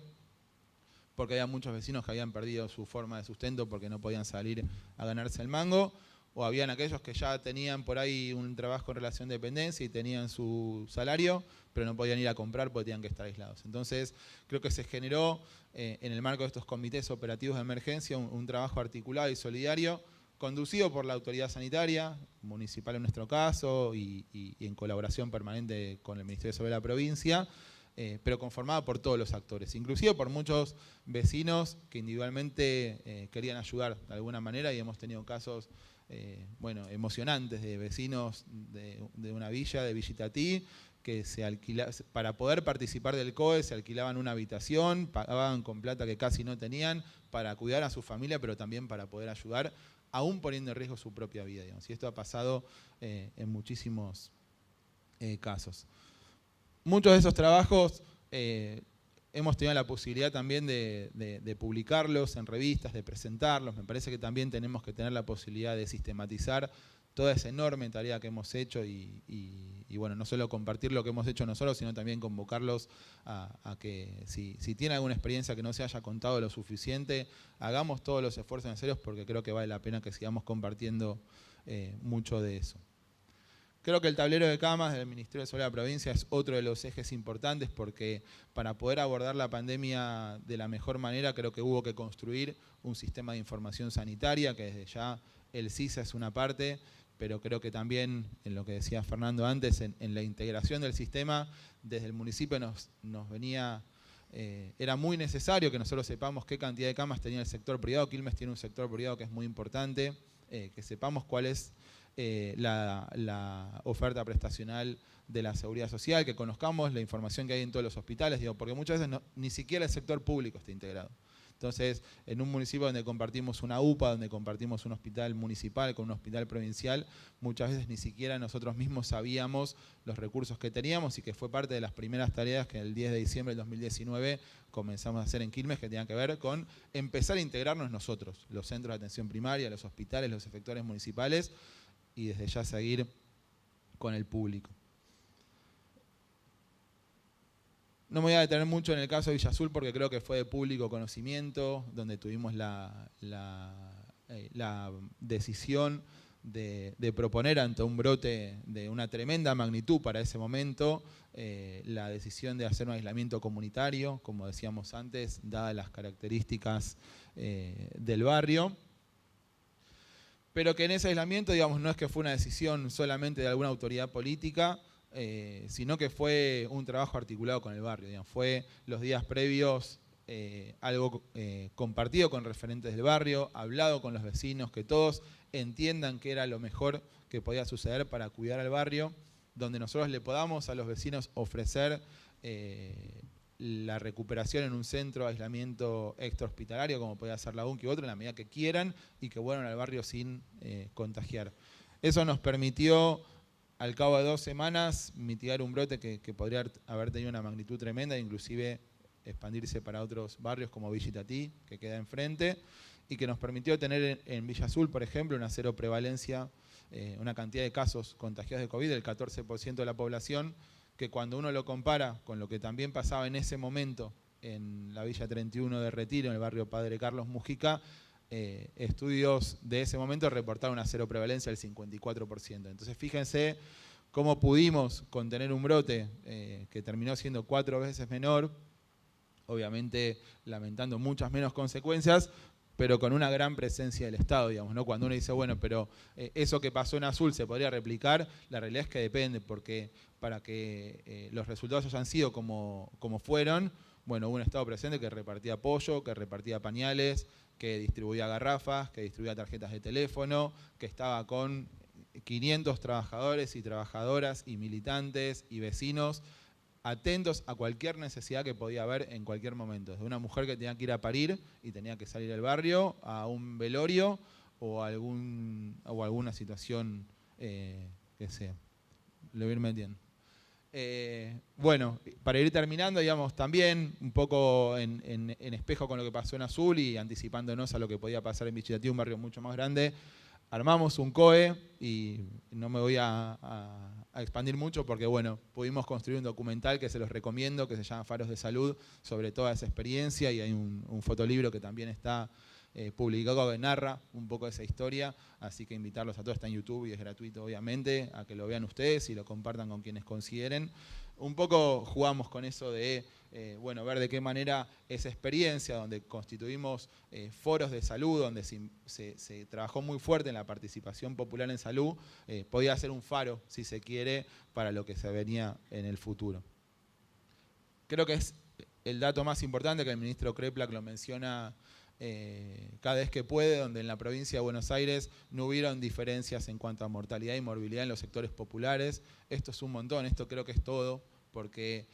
porque había muchos vecinos que habían perdido su forma de sustento porque no podían salir a ganarse el mango, o habían aquellos que ya tenían por ahí un trabajo en relación de dependencia y tenían su salario, pero no podían ir a comprar porque tenían que estar aislados. Entonces, creo que se generó en el marco de estos comités operativos de emergencia un trabajo articulado y solidario, conducido por la autoridad sanitaria, municipal en nuestro caso, y en colaboración permanente con el Ministerio de Salud de la provincia, pero conformada por todos los actores, inclusive por muchos vecinos que individualmente querían ayudar de alguna manera, y hemos tenido casos emocionantes de vecinos de una villa, de Villa Itatí, que para poder participar del COE se alquilaban una habitación, pagaban con plata que casi no tenían para cuidar a su familia, pero también para poder ayudar, aún poniendo en riesgo su propia vida. Y esto ha pasado en muchísimos casos. Muchos de esos trabajos hemos tenido la posibilidad también de publicarlos en revistas, de presentarlos. Me parece que también tenemos que tener la posibilidad de sistematizar toda esa enorme tarea que hemos hecho y y bueno, no solo compartir lo que hemos hecho nosotros, sino también convocarlos a que si tienen alguna experiencia que no se haya contado lo suficiente, hagamos todos los esfuerzos necesarios porque creo que vale la pena que sigamos compartiendo mucho de eso. Creo que el tablero de camas del Ministerio de Salud de la provincia es otro de los ejes importantes porque para poder abordar la pandemia de la mejor manera creo que hubo que construir un sistema de información sanitaria, que desde ya el CISA es una parte, pero creo que también, en lo que decía Fernando antes, en la integración del sistema, desde el municipio nos venía, era muy necesario que nosotros sepamos qué cantidad de camas tenía el sector privado. Quilmes tiene un sector privado que es muy importante, que sepamos cuál es la oferta prestacional de la seguridad social, que conozcamos la información que hay en todos los hospitales, digo, porque muchas veces ni siquiera el sector público está integrado. Entonces, en un municipio donde compartimos una UPA, donde compartimos un hospital municipal con un hospital provincial, muchas veces ni siquiera nosotros mismos sabíamos los recursos que teníamos y que fue parte de las primeras tareas que el 10 de diciembre del 2019 comenzamos a hacer en Quilmes, que tenían que ver con empezar a integrarnos nosotros, los centros de atención primaria, los hospitales, los efectores municipales, y desde ya seguir con el público. No me voy a detener mucho en el caso de Villa Azul porque creo que fue de público conocimiento, donde tuvimos la decisión de proponer ante un brote de una tremenda magnitud para ese momento, la decisión de hacer un aislamiento comunitario, como decíamos antes, dadas las características del barrio. Pero que en ese aislamiento, digamos, no es que fue una decisión solamente de alguna autoridad política, sino que fue un trabajo articulado con el barrio. Digamos, fue los días previos algo compartido con referentes del barrio, hablado con los vecinos, que todos entiendan que era lo mejor que podía suceder para cuidar al barrio, donde nosotros le podamos a los vecinos ofrecer la recuperación en un centro de aislamiento extrahospitalario, como podía ser la UNCI u otro, en la medida que quieran y que vuelvan al barrio sin contagiar. Eso nos permitió, al cabo de 2 semanas, mitigar un brote que podría haber tenido una magnitud tremenda, inclusive expandirse para otros barrios como Villa Itatí, que queda enfrente, y que nos permitió tener en Villa Azul, por ejemplo, una cero prevalencia, una cantidad de casos contagiados de COVID del 14% de la población, que cuando uno lo compara con lo que también pasaba en ese momento en la Villa 31 de Retiro, en el barrio Padre Carlos Mujica, estudios de ese momento reportaron una cero prevalencia del 54%. Entonces fíjense cómo pudimos contener un brote que terminó siendo 4 veces menor, obviamente lamentando muchas menos consecuencias, pero con una gran presencia del Estado, digamos, ¿no? Cuando uno dice, bueno, pero eso que pasó en Azul se podría replicar, la realidad es que depende, porque para que los resultados hayan sido como fueron, bueno, hubo un Estado presente que repartía apoyo, que repartía pañales, que distribuía garrafas, que distribuía tarjetas de teléfono, que estaba con 500 trabajadores y trabajadoras y militantes y vecinos atentos a cualquier necesidad que podía haber en cualquier momento. Desde una mujer que tenía que ir a parir y tenía que salir del barrio, a un velorio o alguna situación que sea. Lo voy a ir metiendo. Bueno, para ir terminando, digamos, también un poco en espejo con lo que pasó en Azul y anticipándonos a lo que podía pasar en Villa Itatí, un barrio mucho más grande, armamos un COE y no me voy a expandir mucho porque, bueno, pudimos construir un documental que se los recomiendo, que se llama Faros de Salud, sobre toda esa experiencia, y hay un fotolibro que también está publicado que narra un poco esa historia, así que invitarlos a todos, está en YouTube y es gratuito obviamente, a que lo vean ustedes y lo compartan con quienes consideren. Un poco jugamos con eso de bueno, ver de qué manera esa experiencia donde constituimos foros de salud, donde se trabajó muy fuerte en la participación popular en salud, podía ser un faro, si se quiere, para lo que se venía en el futuro. Creo que es el dato más importante, que el ministro Kreplak lo menciona cada vez que puede, donde en la provincia de Buenos Aires no hubieron diferencias en cuanto a mortalidad y morbilidad en los sectores populares. Esto es un montón, esto creo que es todo, porque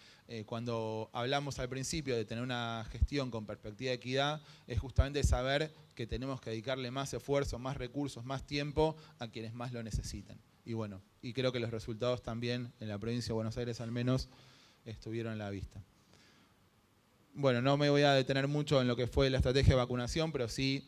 cuando hablamos al principio de tener una gestión con perspectiva de equidad, es justamente saber que tenemos que dedicarle más esfuerzo, más recursos, más tiempo a quienes más lo necesitan. Y bueno, y creo que los resultados también en la provincia de Buenos Aires al menos estuvieron a la vista. Bueno, no me voy a detener mucho en lo que fue la estrategia de vacunación, pero sí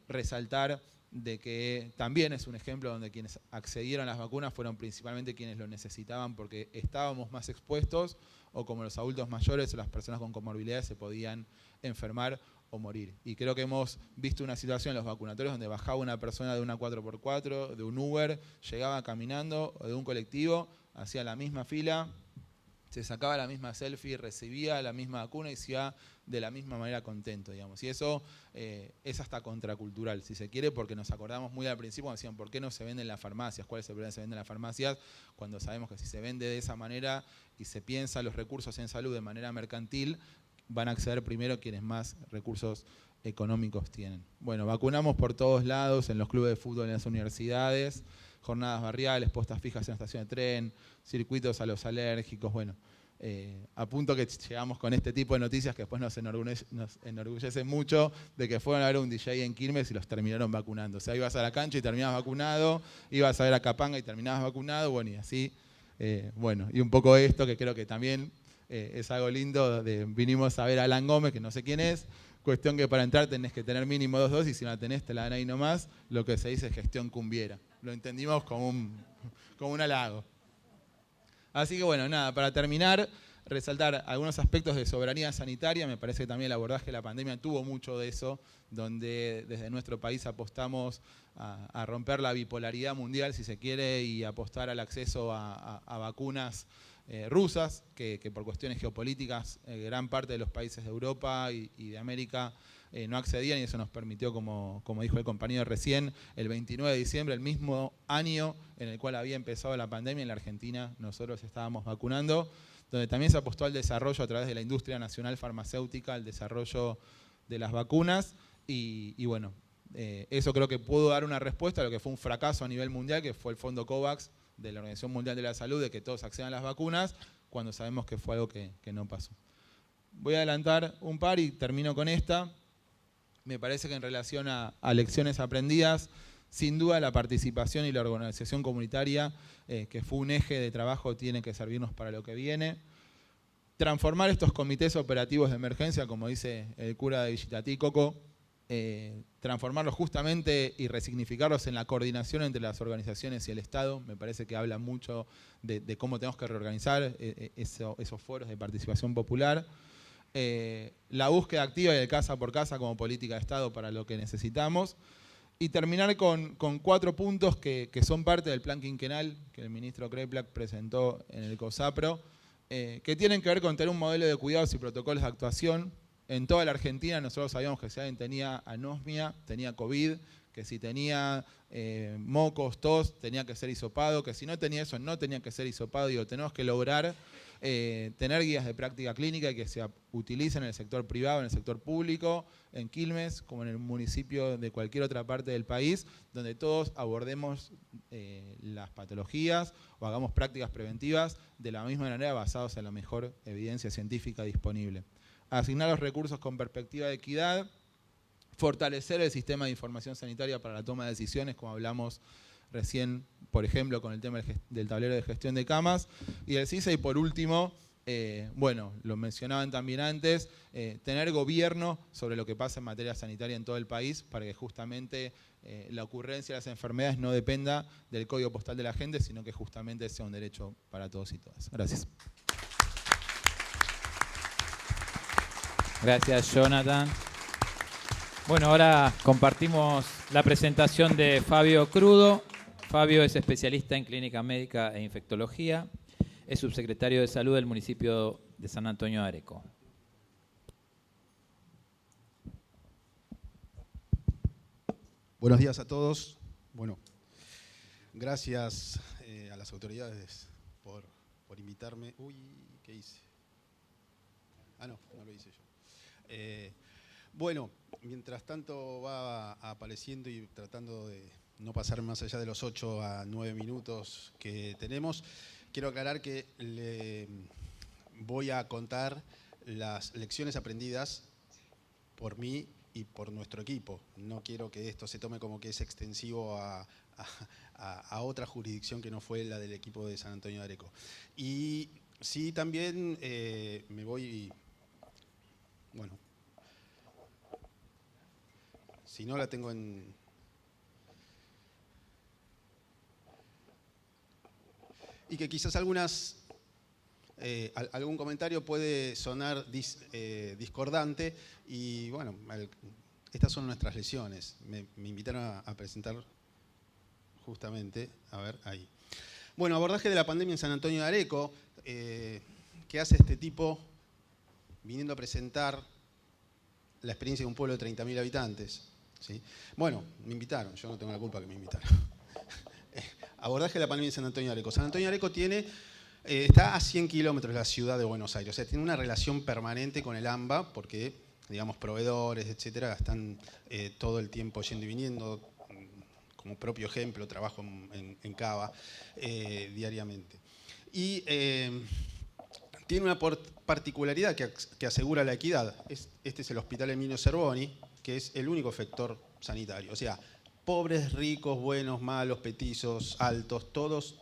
resaltar de que también es un ejemplo donde quienes accedieron a las vacunas fueron principalmente quienes lo necesitaban porque estábamos más expuestos, o como los adultos mayores o las personas con comorbilidades se podían enfermar o morir. Y creo que hemos visto una situación en los vacunatorios donde bajaba una persona de una 4x4, de un Uber, llegaba caminando, o de un colectivo, hacía la misma fila, se sacaba la misma selfie, recibía la misma vacuna y se iba de la misma manera contento, digamos. Y eso es hasta contracultural, si se quiere, porque nos acordamos muy al principio cuando decían, ¿por qué no se vende en las farmacias? ¿Cuál es el problema de se vende en las farmacias? Cuando sabemos que si se vende de esa manera y se piensa los recursos en salud de manera mercantil, van a acceder primero quienes más recursos económicos tienen. Bueno, vacunamos por todos lados, en los clubes de fútbol, en las universidades, jornadas barriales, postas fijas en la estación de tren, circuitos a los alérgicos, bueno. A punto que llegamos con este tipo de noticias que después nos enorgullece mucho de que fueron a ver un DJ en Quilmes y los terminaron vacunando. O sea, ibas a la cancha y terminabas vacunado, ibas a ver a Capanga y terminabas vacunado, bueno, y así, bueno, y un poco esto que creo que también es algo lindo, vinimos a ver a Alan Gómez, que no sé quién es, cuestión que para entrar tenés que tener mínimo 2 dosis, y si no la tenés te la dan ahí nomás, lo que se dice gestión cumbiera. Lo entendimos como un halago. Así que bueno, nada, para terminar, resaltar algunos aspectos de soberanía sanitaria. Me parece que también el abordaje de la pandemia tuvo mucho de eso, donde desde nuestro país apostamos a romper la bipolaridad mundial, si se quiere, y apostar al acceso a vacunas rusas, que por cuestiones geopolíticas gran parte de los países de Europa y de América no accedían, y eso nos permitió, como dijo el compañero recién, el 29 de diciembre, el mismo año en el cual había empezado la pandemia, en la Argentina nosotros estábamos vacunando, donde también se apostó al desarrollo a través de la industria nacional farmacéutica, al desarrollo de las vacunas, y bueno, eso creo que pudo dar una respuesta a lo que fue un fracaso a nivel mundial, que fue el fondo COVAX de la Organización Mundial de la Salud, de que todos accedan a las vacunas, cuando sabemos que fue algo que no pasó. Voy a adelantar un par y termino con esta. Me parece que en relación a lecciones aprendidas, sin duda la participación y la organización comunitaria, que fue un eje de trabajo, tiene que servirnos para lo que viene. Transformar estos comités operativos de emergencia, como dice el cura de Villitatí, Coco, transformarlos justamente y resignificarlos en la coordinación entre las organizaciones y el Estado. Me parece que habla mucho de cómo tenemos que reorganizar esos foros de participación popular. La búsqueda activa y de casa por casa como política de Estado para lo que necesitamos. Y terminar con 4 puntos que son parte del plan quinquenal que el ministro Kreplak presentó en el COSAPRO, que tienen que ver con tener un modelo de cuidados y protocolos de actuación. En toda la Argentina nosotros sabíamos que si alguien tenía anosmia, tenía COVID, que si tenía mocos, tos, tenía que ser hisopado, que si no tenía eso, no tenía que ser hisopado. Digo, tenemos que lograr tener guías de práctica clínica y que se utilicen en el sector privado, en el sector público, en Quilmes, como en el municipio de cualquier otra parte del país, donde todos abordemos las patologías o hagamos prácticas preventivas de la misma manera basados en la mejor evidencia científica disponible. Asignar los recursos con perspectiva de equidad, fortalecer el sistema de información sanitaria para la toma de decisiones, como hablamos recién, por ejemplo, con el tema del tablero de gestión de camas, y el CISA, y por último, bueno, lo mencionaban también antes, tener gobierno sobre lo que pasa en materia sanitaria en todo el país, para que justamente la ocurrencia de las enfermedades no dependa del código postal de la gente, sino que justamente sea un derecho para todos y todas. Gracias. Gracias, Jonathan. Bueno, ahora compartimos la presentación de Fabio Crudo. Fabio es especialista en clínica médica e infectología. Es subsecretario de Salud del municipio de San Antonio de Areco. Buenos días a todos. Bueno, gracias a las autoridades por invitarme. Uy, ¿qué hice? Ah, no lo hice yo. Bueno, mientras tanto va apareciendo y tratando de no pasar más allá de los 8 a 9 minutos que tenemos, quiero aclarar que le voy a contar las lecciones aprendidas por mí y por nuestro equipo. No quiero que esto se tome como que es extensivo a otra jurisdicción que no fue la del equipo de San Antonio de Areco. Y sí, también me voy... Bueno, si no la tengo en... y que quizás algún comentario puede sonar discordante, y bueno, estas son nuestras lesiones. Me invitaron a presentar justamente, a ver, ahí. Bueno, abordaje de la pandemia en San Antonio de Areco, que hace este tipo viniendo a presentar la experiencia de un pueblo de 30.000 habitantes. ¿Sí? Bueno, me invitaron, yo no tengo la culpa que me invitaron. Abordaje de la pandemia en San Antonio de Areco. San Antonio de Areco está a 100 kilómetros de la ciudad de Buenos Aires, o sea, tiene una relación permanente con el AMBA, porque, digamos, proveedores, etcétera, están todo el tiempo yendo y viniendo. Como propio ejemplo, trabajo en Cava diariamente. Y tiene una particularidad que asegura la equidad. Este es el Hospital Emilio Zerboni, que es el único sector sanitario. O sea, pobres, ricos, buenos, malos, petizos, altos, todos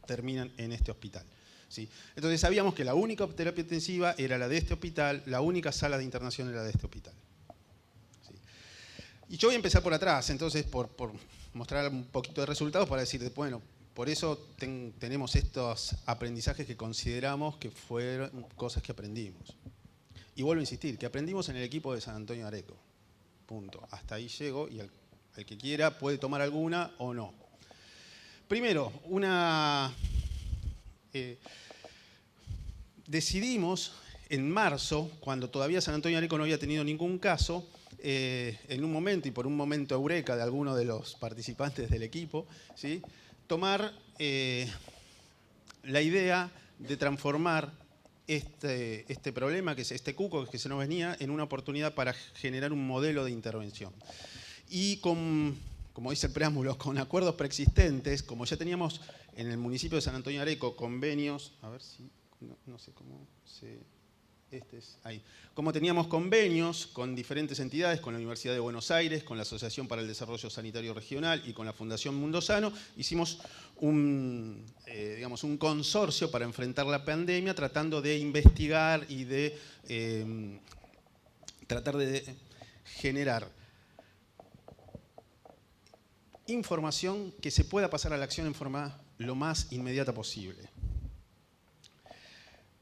terminan en este hospital. ¿Sí? Entonces sabíamos que la única terapia intensiva era la de este hospital, la única sala de internación era la de este hospital. ¿Sí? Y yo voy a empezar por atrás, entonces por mostrar un poquito de resultados para decir, bueno, por eso tenemos estos aprendizajes que consideramos que fueron cosas que aprendimos. Y vuelvo a insistir, que aprendimos en el equipo de San Antonio de Areco. Punto. Hasta ahí llego y el que quiera puede tomar alguna o no. Primero, decidimos en marzo, cuando todavía San Antonio de Areco no había tenido ningún caso, en un momento y por un momento eureka de alguno de los participantes del equipo, ¿sí?, tomar la idea de transformar este problema, que es este cuco que se nos venía, en una oportunidad para generar un modelo de intervención. Y como dice el preámbulo, con acuerdos preexistentes, como ya teníamos en el municipio de San Antonio de Areco convenios, a ver si, no sé cómo se... ahí. Como teníamos convenios con diferentes entidades, con la Universidad de Buenos Aires, con la Asociación para el Desarrollo Sanitario Regional y con la Fundación Mundo Sano, hicimos un consorcio para enfrentar la pandemia, tratando de investigar y de tratar de generar información que se pueda pasar a la acción en forma lo más inmediata posible.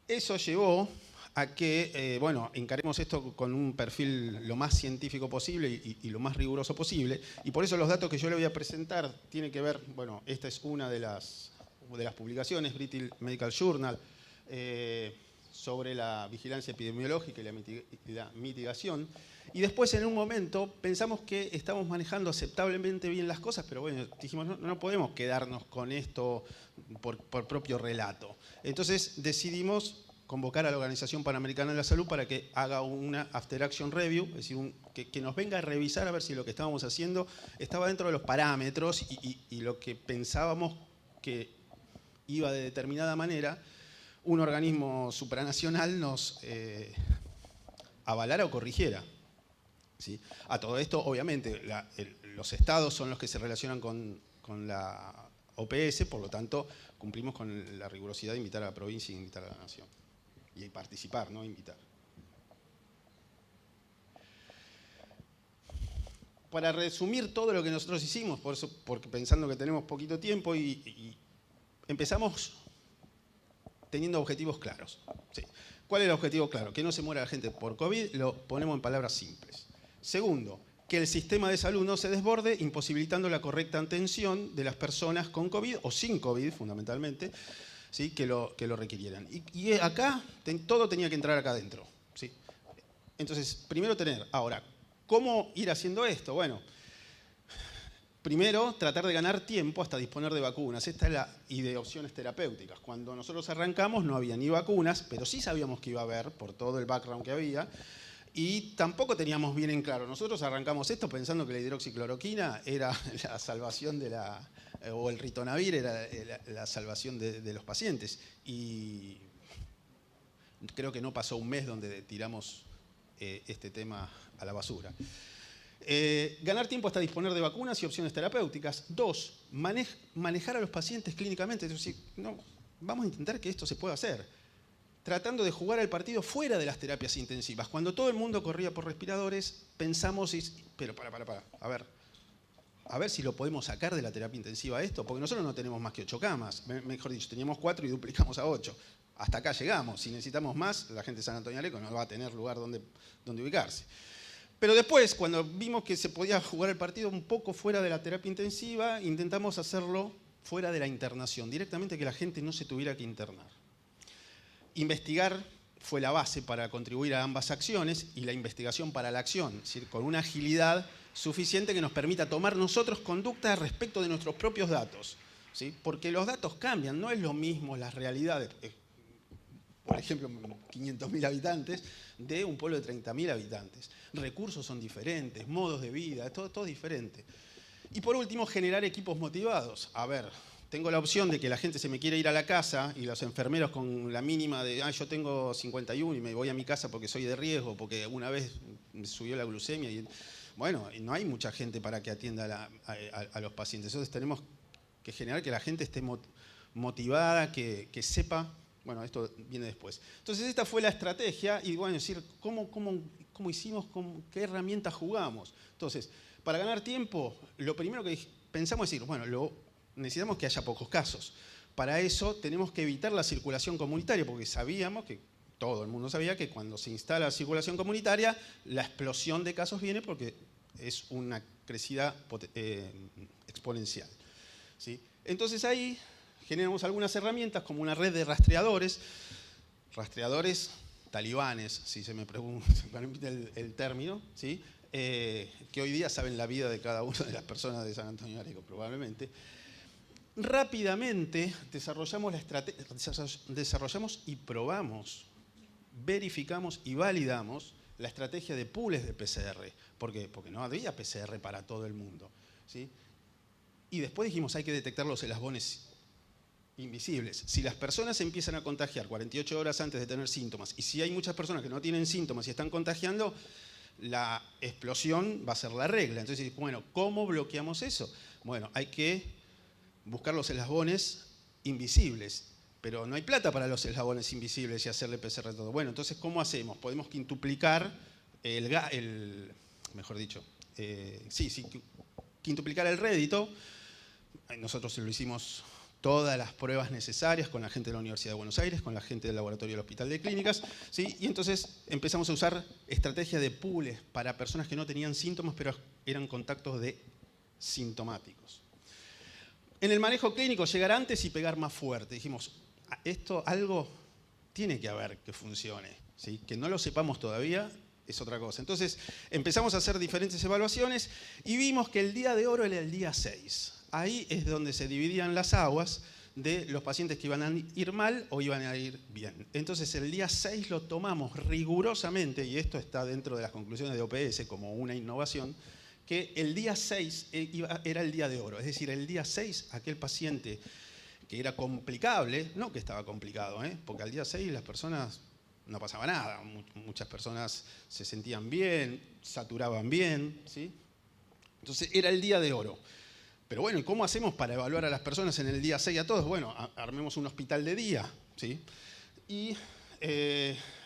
Eso llevó a que, encaremos esto con un perfil lo más científico posible y lo más riguroso posible, y por eso los datos que yo le voy a presentar tienen que ver, esta es una de las publicaciones, British Medical Journal, sobre la vigilancia epidemiológica y la mitigación, y después en un momento pensamos que estamos manejando aceptablemente bien las cosas, pero bueno, dijimos no podemos quedarnos con esto por propio relato. Entonces decidimos convocar a la Organización Panamericana de la Salud para que haga una after action review, es decir, que nos venga a revisar a ver si lo que estábamos haciendo estaba dentro de los parámetros y lo que pensábamos que iba de determinada manera, un organismo supranacional nos avalara o corrigiera. ¿Sí? A todo esto, obviamente, los estados son los que se relacionan con la OPS, por lo tanto, cumplimos con la rigurosidad de invitar a la provincia y invitar a la nación. Y participar, no invitar. Para resumir todo lo que nosotros hicimos, porque pensando que tenemos poquito tiempo, y empezamos teniendo objetivos claros. Sí. ¿Cuál es el objetivo claro? Que no se muera la gente por COVID, lo ponemos en palabras simples. Segundo, que el sistema de salud no se desborde, imposibilitando la correcta atención de las personas con COVID o sin COVID, fundamentalmente, ¿sí?, que lo requirieran. Y acá todo tenía que entrar acá adentro. ¿Sí? Entonces, primero ahora, ¿cómo ir haciendo esto? Bueno, primero tratar de ganar tiempo hasta disponer de vacunas. Y de opciones terapéuticas. Cuando nosotros arrancamos no había ni vacunas, pero sí sabíamos que iba a haber por todo el background que había. Y tampoco teníamos bien en claro. Nosotros arrancamos esto pensando que la hidroxicloroquina era la salvación o el ritonavir era la salvación de los pacientes. Y creo que no pasó un mes donde tiramos este tema a la basura. Ganar tiempo hasta disponer de vacunas y opciones terapéuticas. 2, manejar a los pacientes clínicamente. Es decir, vamos a intentar que esto se pueda hacer. Tratando de jugar al partido fuera de las terapias intensivas. Cuando todo el mundo corría por respiradores, pensamos, pero para. A ver, a ver si lo podemos sacar de la terapia intensiva esto, porque nosotros no tenemos más que 8 camas, mejor dicho, teníamos 4 y duplicamos a 8. Hasta acá llegamos, si necesitamos más, la gente de San Antonio Areco no va a tener lugar donde ubicarse. Pero después, cuando vimos que se podía jugar el partido un poco fuera de la terapia intensiva, intentamos hacerlo fuera de la internación, directamente que la gente no se tuviera que internar. Investigar fue la base para contribuir a ambas acciones y la investigación para la acción, es decir, con una agilidad suficiente que nos permita tomar nosotros conductas respecto de nuestros propios datos, ¿sí? Porque los datos cambian, no es lo mismo las realidades, por ejemplo, 500.000 habitantes, de un pueblo de 30.000 habitantes. Recursos son diferentes, modos de vida, todo diferente. Y por último, generar equipos motivados. A ver, tengo la opción de que la gente se me quiera ir a la casa y los enfermeros con la mínima de, yo tengo 51 y me voy a mi casa porque soy de riesgo, porque una vez me subió la glucemia. Bueno, no hay mucha gente para que atienda a los pacientes. Entonces tenemos que generar que la gente esté motivada, que sepa. Bueno, esto viene después. Entonces esta fue la estrategia y bueno, decir, ¿cómo hicimos? ¿Qué herramientas jugamos? Entonces, para ganar tiempo, lo primero que pensamos es decir, bueno, necesitamos que haya pocos casos. Para eso tenemos que evitar la circulación comunitaria, porque sabíamos que, todo el mundo sabía que cuando se instala la circulación comunitaria, la explosión de casos viene porque es una crecida exponencial, ¿sí? Entonces ahí generamos algunas herramientas como una red de rastreadores talibanes, si se me permite el término, ¿sí? Que hoy día saben la vida de cada una de las personas de San Antonio Areco, probablemente. Rápidamente desarrollamos y probamos, verificamos y validamos la estrategia de pools de PCR. ¿Por qué? Porque no había PCR para todo el mundo, ¿sí? Y después dijimos, hay que detectar los eslabones invisibles. Si las personas se empiezan a contagiar 48 horas antes de tener síntomas, y si hay muchas personas que no tienen síntomas y están contagiando, la explosión va a ser la regla. Entonces, bueno, ¿cómo bloqueamos eso? Bueno, hay que buscar los eslabones invisibles, pero no hay plata para los eslabones invisibles y hacerle PCR todo. Bueno, entonces, ¿cómo hacemos? Podemos quintuplicar quintuplicar el rédito. Nosotros lo hicimos todas las pruebas necesarias con la gente de la Universidad de Buenos Aires, con la gente del laboratorio del Hospital de Clínicas, ¿sí? Y entonces empezamos a usar estrategias de pools para personas que no tenían síntomas, pero eran contactos de sintomáticos. En el manejo clínico, llegar antes y pegar más fuerte. Dijimos, esto algo tiene que haber que funcione, ¿sí? Que no lo sepamos todavía es otra cosa. Entonces empezamos a hacer diferentes evaluaciones y vimos que el día de oro era el día 6. Ahí es donde se dividían las aguas de los pacientes que iban a ir mal o iban a ir bien. Entonces el día 6 lo tomamos rigurosamente, y esto está dentro de las conclusiones de OPS como una innovación, que el día 6 era el día de oro. Es decir, el día 6 aquel paciente que era complicable, no que estaba complicado, porque al día 6 las personas no pasaba nada. Muchas personas se sentían bien, saturaban bien, ¿sí? Entonces era el día de oro. Pero bueno, ¿y cómo hacemos para evaluar a las personas en el día 6 a todos? Bueno, armemos un hospital de día, ¿sí? Y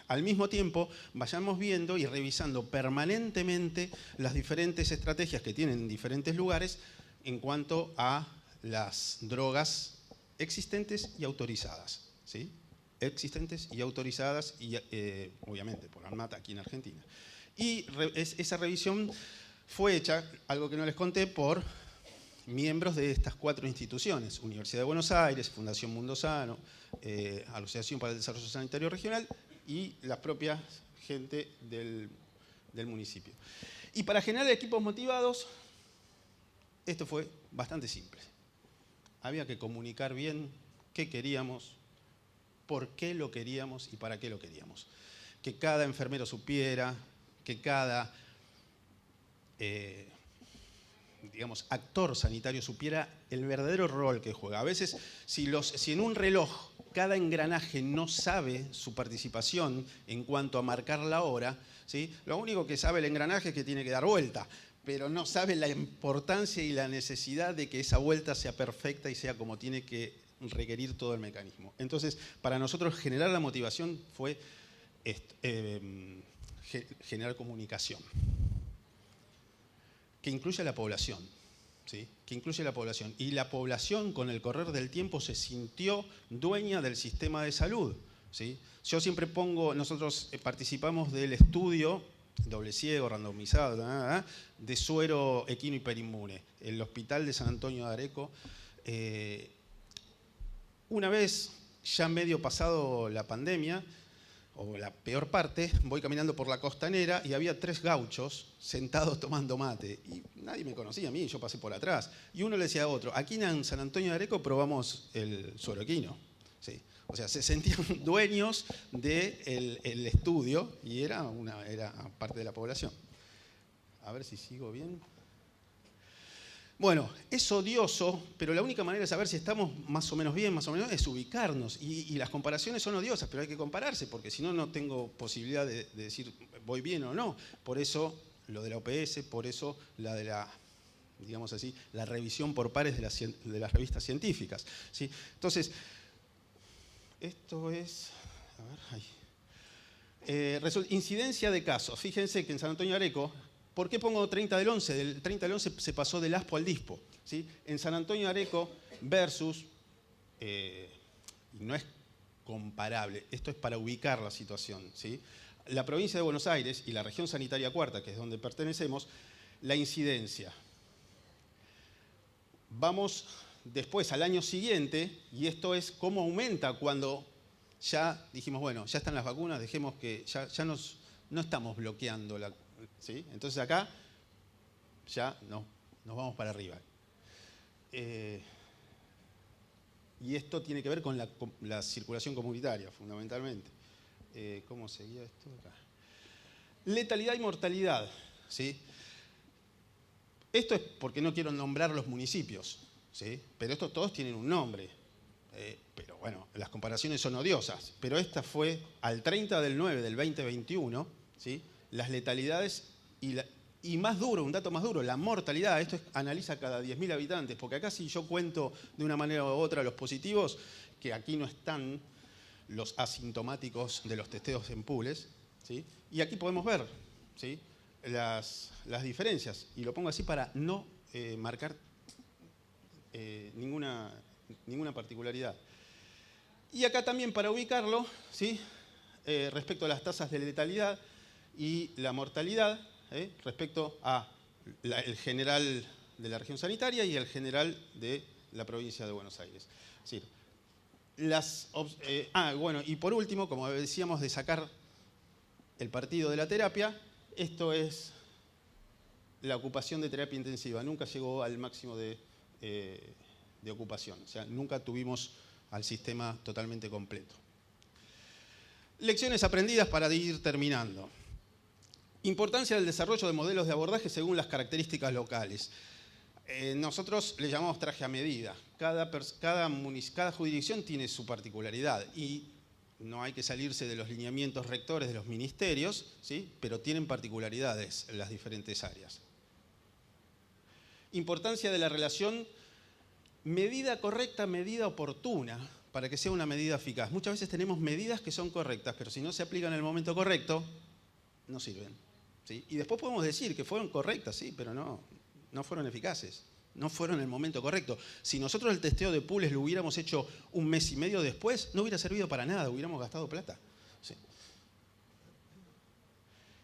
al mismo tiempo vayamos viendo y revisando permanentemente las diferentes estrategias que tienen diferentes lugares en cuanto a las drogas existentes y autorizadas, ¿sí? Existentes y autorizadas, y obviamente por ANMAT aquí en Argentina. Y esa revisión fue hecha, algo que no les conté, por miembros de estas 4 instituciones: Universidad de Buenos Aires, Fundación Mundo Sano, Asociación para el Desarrollo Sanitario Regional y la propia gente del municipio. Y para generar equipos motivados, esto fue bastante simple. Había que comunicar bien qué queríamos, por qué lo queríamos y para qué lo queríamos. Que cada enfermero supiera, que cada actor sanitario supiera el verdadero rol que juega. A veces, si en un reloj cada engranaje no sabe su participación en cuanto a marcar la hora, ¿sí? Lo único que sabe el engranaje es que tiene que dar vuelta, pero no sabe la importancia y la necesidad de que esa vuelta sea perfecta y sea como tiene que requerir todo el mecanismo. Entonces, para nosotros generar la motivación fue generar comunicación que incluya a la población. ¿sí? Que incluye la población. Y la población, con el correr del tiempo, se sintió dueña del sistema de salud, ¿sí? Yo siempre pongo, nosotros participamos del estudio doble ciego, randomizado, de suero equino hiperinmune, el hospital de San Antonio de Areco. Una vez, ya medio pasado la pandemia, o la peor parte, voy caminando por la costanera y había 3 gauchos sentados tomando mate. Y nadie me conocía a mí, yo pasé por atrás. Y uno le decía a otro, aquí en San Antonio de Areco probamos el suero equino. Sí. O sea, se sentían dueños del estudio y era parte de la población. A ver si sigo bien. Bueno, es odioso, pero la única manera de saber si estamos más o menos bien, más o menos, es ubicarnos. Y las comparaciones son odiosas, pero hay que compararse, porque si no, no tengo posibilidad de decir voy bien o no. Por eso lo de la OPS, por eso la de la, digamos así, la revisión por pares de las revistas científicas, ¿sí? Entonces, esto es, a ver, ahí. Incidencia de casos. Fíjense que en San Antonio de Areco, ¿por qué pongo 30 del 11? Del 30 del 11 se pasó del ASPO al DISPO, ¿sí? En San Antonio de Areco versus, y no es comparable, esto es para ubicar la situación, ¿sí? La provincia de Buenos Aires y la región sanitaria cuarta, que es donde pertenecemos, la incidencia. Vamos después al año siguiente, y esto es cómo aumenta cuando ya dijimos, bueno, ya están las vacunas, dejemos que ya no estamos bloqueando la... ¿Sí? Entonces acá ya nos vamos para arriba. Y esto tiene que ver con la circulación comunitaria, fundamentalmente. ¿Cómo seguía esto acá? Letalidad y mortalidad, ¿sí? Esto es porque no quiero nombrar los municipios, ¿sí? Pero estos todos tienen un nombre. Pero bueno, las comparaciones son odiosas. Pero esta fue al 30 del 9 del 2021, ¿sí? Las letalidades y más duro, un dato más duro, la mortalidad. Esto analiza cada 10.000 habitantes, porque acá si yo cuento de una manera u otra los positivos, que aquí no están los asintomáticos de los testeos en pools, ¿sí? Y aquí podemos ver, ¿sí? las diferencias. Y lo pongo así para no marcar ninguna particularidad. Y acá también para ubicarlo, ¿sí? Respecto a las tasas de letalidad y la mortalidad, respecto a el general de la región sanitaria y el general de la provincia de Buenos Aires. Es decir, bueno, y por último, como decíamos, de sacar el partido de la terapia, esto es la ocupación de terapia intensiva. Nunca llegó al máximo de ocupación, o sea, nunca tuvimos al sistema totalmente completo. Lecciones aprendidas para ir terminando. Importancia del desarrollo de modelos de abordaje según las características locales. Nosotros le llamamos traje a medida. Cada jurisdicción tiene su particularidad y no hay que salirse de los lineamientos rectores de los ministerios, ¿sí? Pero tienen particularidades en las diferentes áreas. Importancia de la relación medida correcta, medida oportuna, para que sea una medida eficaz. Muchas veces tenemos medidas que son correctas, pero si no se aplican en el momento correcto, no sirven, ¿sí? Y después podemos decir que fueron correctas, sí, pero no fueron eficaces, no fueron en el momento correcto. Si nosotros el testeo de pools lo hubiéramos hecho un mes y medio después, no hubiera servido para nada, hubiéramos gastado plata. Sí.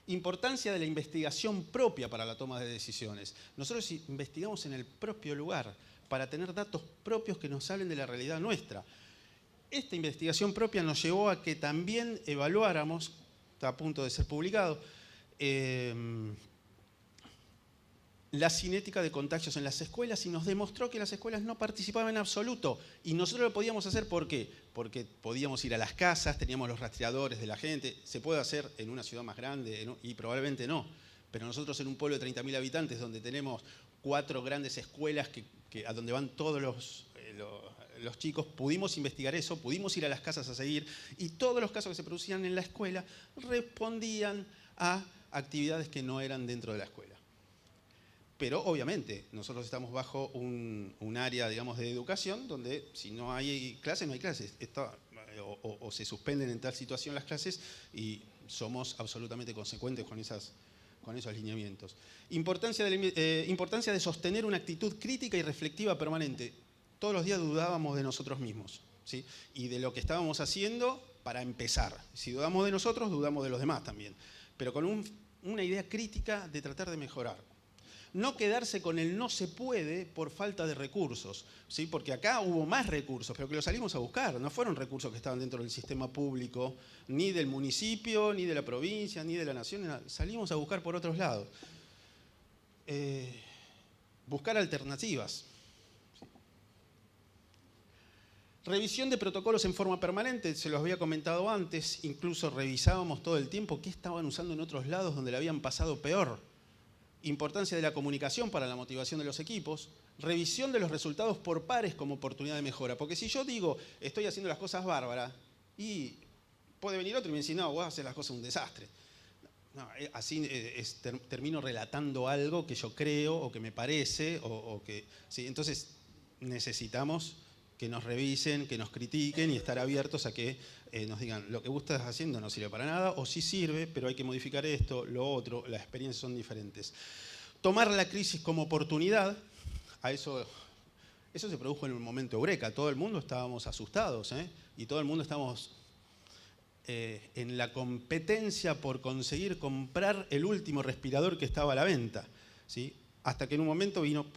Importancia de la investigación propia para la toma de decisiones. Nosotros investigamos en el propio lugar para tener datos propios que nos hablen de la realidad nuestra. Esta investigación propia nos llevó a que también evaluáramos, está a punto de ser publicado, la cinética de contagios en las escuelas y nos demostró que las escuelas no participaban en absoluto. Y nosotros lo podíamos hacer, ¿por qué? Porque podíamos ir a las casas, teníamos los rastreadores de la gente. Se puede hacer en una ciudad más grande y probablemente no. Pero nosotros en un pueblo de 30.000 habitantes donde tenemos 4 grandes escuelas a donde van todos los chicos, pudimos investigar eso, pudimos ir a las casas a seguir y todos los casos que se producían en la escuela respondían a actividades que no eran dentro de la escuela. Pero obviamente nosotros estamos bajo un área, digamos, de educación donde si no hay clases, no hay clases. O se suspenden en tal situación las clases y somos absolutamente consecuentes con esas con esos lineamientos. Importancia de sostener una actitud crítica y reflexiva permanente. Todos los días dudábamos de nosotros mismos, ¿sí? Y de lo que estábamos haciendo para empezar. Si dudamos de nosotros, dudamos de los demás también. Pero con una idea crítica de tratar de mejorar. No quedarse con el no se puede por falta de recursos, ¿sí? Porque acá hubo más recursos, pero que los salimos a buscar. No fueron recursos que estaban dentro del sistema público, ni del municipio, ni de la provincia, ni de la nación. Salimos a buscar por otros lados. Buscar alternativas. Revisión de protocolos en forma permanente, se los había comentado antes, incluso revisábamos todo el tiempo qué estaban usando en otros lados donde le habían pasado peor. Importancia de la comunicación para la motivación de los equipos, revisión de los resultados por pares como oportunidad de mejora. Porque si yo digo, estoy haciendo las cosas bárbaras, y puede venir otro y me dice, no, vos haces las cosas un desastre. No, así termino relatando algo que yo creo o que me parece, ¿sí? Entonces necesitamos que nos revisen, que nos critiquen y estar abiertos a que nos digan lo que vos estás haciendo no sirve para nada o sí sirve, pero hay que modificar esto, lo otro, las experiencias son diferentes. Tomar la crisis como oportunidad, eso se produjo en un momento eureka, todo el mundo estábamos asustados, y todo el mundo estábamos en la competencia por conseguir comprar el último respirador que estaba a la venta, ¿sí? Hasta que en un momento vino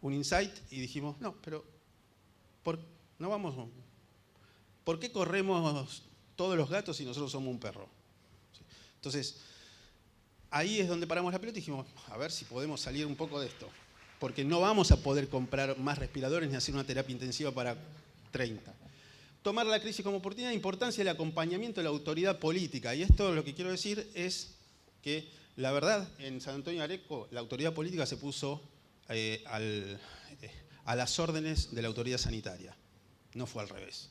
un insight y dijimos, no, pero ¿por qué corremos todos los gatos si nosotros somos un perro? Entonces, ahí es donde paramos la pelota y dijimos, a ver si podemos salir un poco de esto. Porque no vamos a poder comprar más respiradores ni hacer una terapia intensiva para 30. Tomar la crisis como oportunidad, importancia del acompañamiento de la autoridad política. Y esto lo que quiero decir es que, la verdad, en San Antonio de Areco, la autoridad política se puso a las órdenes de la autoridad sanitaria. No fue al revés,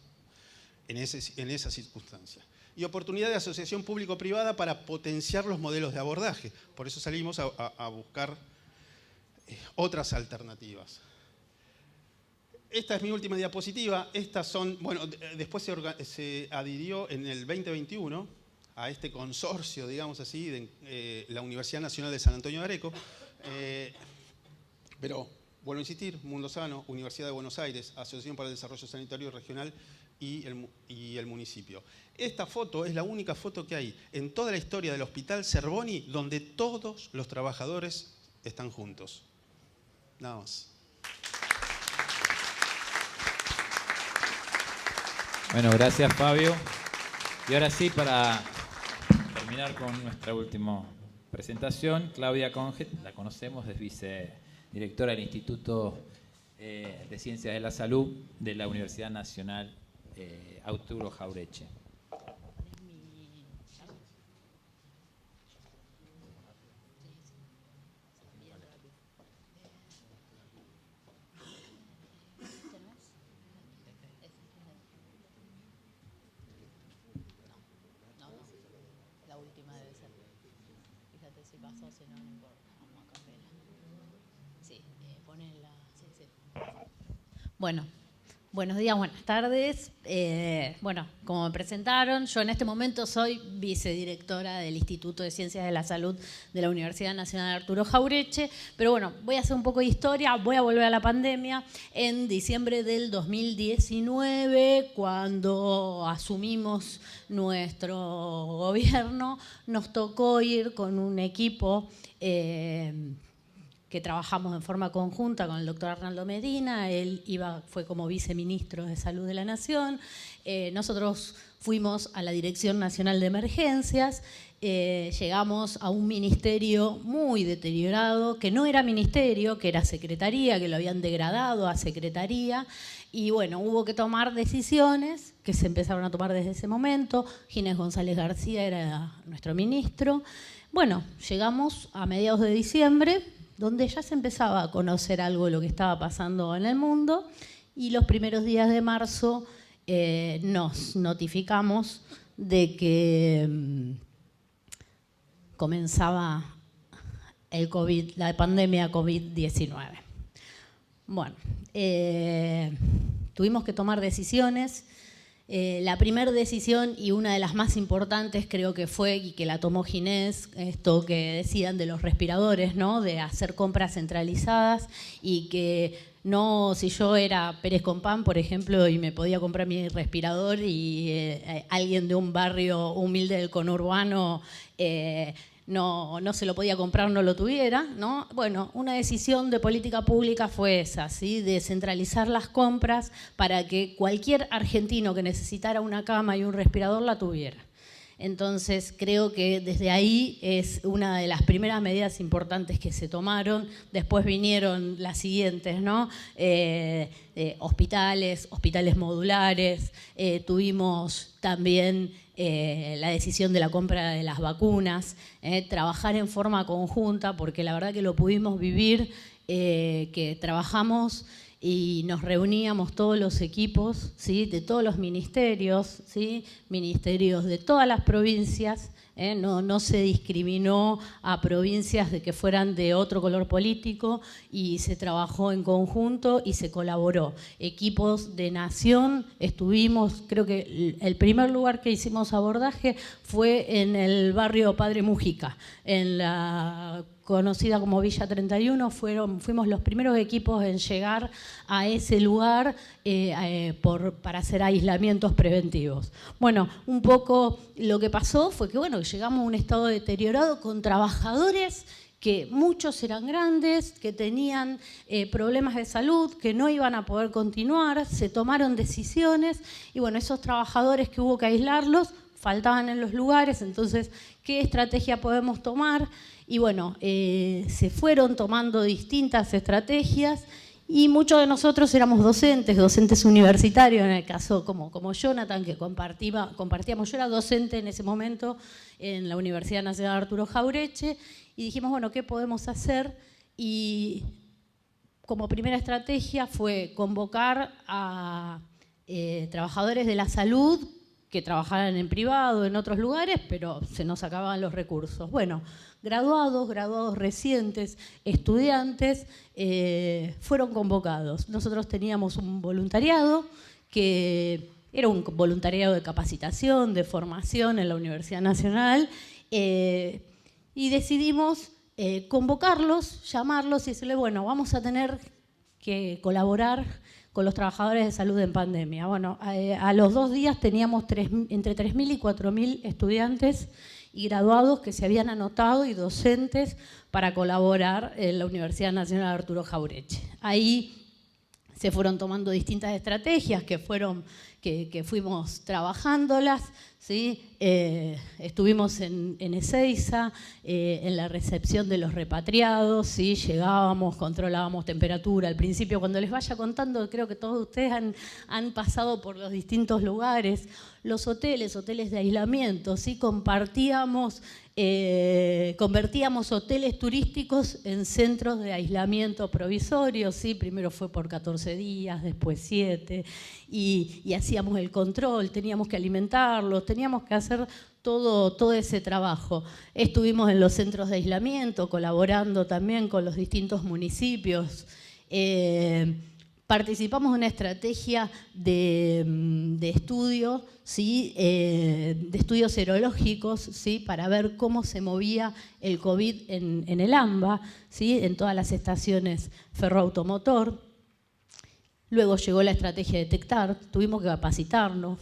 en esa circunstancia. Y oportunidad de asociación público-privada para potenciar los modelos de abordaje. Por eso salimos a buscar otras alternativas. Esta es mi última diapositiva. Estas son, bueno, después se adhirió en el 2021 a este consorcio, digamos así, de la Universidad Nacional de San Antonio de Areco. Pero vuelvo a insistir, Mundo Sano, Universidad de Buenos Aires, Asociación para el Desarrollo Sanitario Regional y el municipio. Esta foto es la única foto que hay en toda la historia del Hospital Zerboni donde todos los trabajadores están juntos. Nada más. Bueno, gracias Fabio. Y ahora sí, para terminar con nuestra última presentación, Claudia Conget, la conocemos, es vicedirectora del Instituto de Ciencias de la Salud de la Universidad Nacional Arturo Jauretche. Bueno, buenos días, buenas tardes. Bueno, como me presentaron, yo en este momento soy vicedirectora del Instituto de Ciencias de la Salud de la Universidad Nacional Arturo Jauretche, pero bueno, voy a hacer un poco de historia, voy a volver a la pandemia. En diciembre del 2019, cuando asumimos nuestro gobierno, nos tocó ir con un equipo que trabajamos en forma conjunta con el doctor Arnaldo Medina. Él fue como viceministro de Salud de la Nación. Nosotros fuimos a la Dirección Nacional de Emergencias. Llegamos a un ministerio muy deteriorado, que no era ministerio, que era secretaría, que lo habían degradado a secretaría. Y bueno, hubo que tomar decisiones que se empezaron a tomar desde ese momento. Ginés González García era nuestro ministro. Bueno, llegamos a mediados de diciembre, donde ya se empezaba a conocer algo de lo que estaba pasando en el mundo, y los primeros días de marzo nos notificamos de que comenzaba la pandemia COVID-19. Bueno, tuvimos que tomar decisiones La primera decisión y una de las más importantes creo que fue, y que la tomó Ginés, esto que decían de los respiradores, ¿no? De hacer compras centralizadas y que no, si yo era Pérez Compán, por ejemplo, y me podía comprar mi respirador y alguien de un barrio humilde del conurbano no se lo podía comprar, no lo tuviera, ¿no? Bueno, una decisión de política pública fue esa, ¿sí? De centralizar las compras para que cualquier argentino que necesitara una cama y un respirador la tuviera. Entonces, creo que desde ahí es una de las primeras medidas importantes que se tomaron. Después vinieron las siguientes, ¿no? Hospitales modulares, tuvimos también la decisión de la compra de las vacunas, trabajar en forma conjunta, porque la verdad que lo pudimos vivir, que trabajamos y nos reuníamos todos los equipos, ¿sí? De todos los ministerios, ¿sí? Ministerios de todas las provincias, no se discriminó a provincias de que fueran de otro color político y se trabajó en conjunto y se colaboró. Equipos de nación, estuvimos, creo que el primer lugar que hicimos abordaje fue en el barrio Padre Mujica, en la conocida como Villa 31, fuimos los primeros equipos en llegar a ese lugar para hacer aislamientos preventivos. Bueno, un poco lo que pasó fue que llegamos a un estado deteriorado con trabajadores que muchos eran grandes, que tenían problemas de salud, que no iban a poder continuar, se tomaron decisiones y esos trabajadores que hubo que aislarlos faltaban en los lugares, entonces, ¿qué estrategia podemos tomar? Y se fueron tomando distintas estrategias y muchos de nosotros éramos docentes universitarios, en el caso como Jonathan, que compartíamos, yo era docente en ese momento en la Universidad Nacional Arturo Jauretche, y dijimos, ¿qué podemos hacer? Y como primera estrategia fue convocar a trabajadores de la salud que trabajaran en privado, en otros lugares, pero se nos acababan los recursos. Graduados recientes, estudiantes, fueron convocados. Nosotros teníamos un voluntariado que era un voluntariado de capacitación, de formación en la Universidad Nacional, y decidimos convocarlos, llamarlos y decirles, vamos a tener que colaborar con los trabajadores de salud en pandemia. A los 2 días teníamos entre 3.000 y 4.000 estudiantes y graduados que se habían anotado y docentes para colaborar en la Universidad Nacional Arturo Jauretche. Ahí se fueron tomando distintas estrategias que fuimos trabajándolas, ¿sí? Estuvimos en Ezeiza, en la recepción de los repatriados, ¿sí? Llegábamos, controlábamos temperatura. Al principio, cuando les vaya contando, creo que todos ustedes han pasado por los distintos lugares, los hoteles de aislamiento, ¿sí? Convertíamos hoteles turísticos en centros de aislamiento provisorios, ¿sí? Primero fue por 14 días, después 7, y hacíamos el control, teníamos que alimentarlos, teníamos que hacer todo ese trabajo. Estuvimos en los centros de aislamiento, colaborando también con los distintos municipios. Participamos en una estrategia de estudio, ¿sí? De estudios serológicos, ¿sí? Para ver cómo se movía el COVID en el AMBA, ¿sí? En todas las estaciones ferroautomotor. Luego llegó la estrategia de detectar, tuvimos que capacitarnos,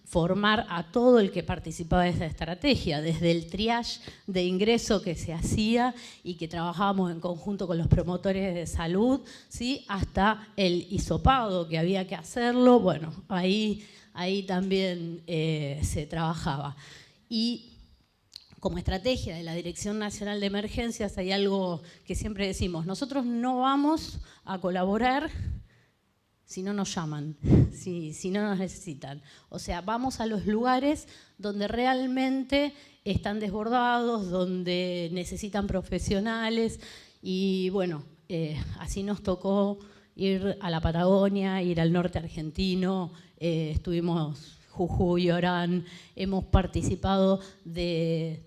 formar a todo el que participaba de esa estrategia, desde el triage de ingreso que se hacía y que trabajábamos en conjunto con los promotores de salud, ¿sí? Hasta el hisopado, que había que hacerlo, ahí también se trabajaba. Y como estrategia de la Dirección Nacional de Emergencias hay algo que siempre decimos, nosotros no vamos a colaborar si no nos llaman, si no nos necesitan. O sea, vamos a los lugares donde realmente están desbordados, donde necesitan profesionales y así nos tocó ir a la Patagonia, ir al norte argentino, estuvimos Jujuy, Orán, hemos participado de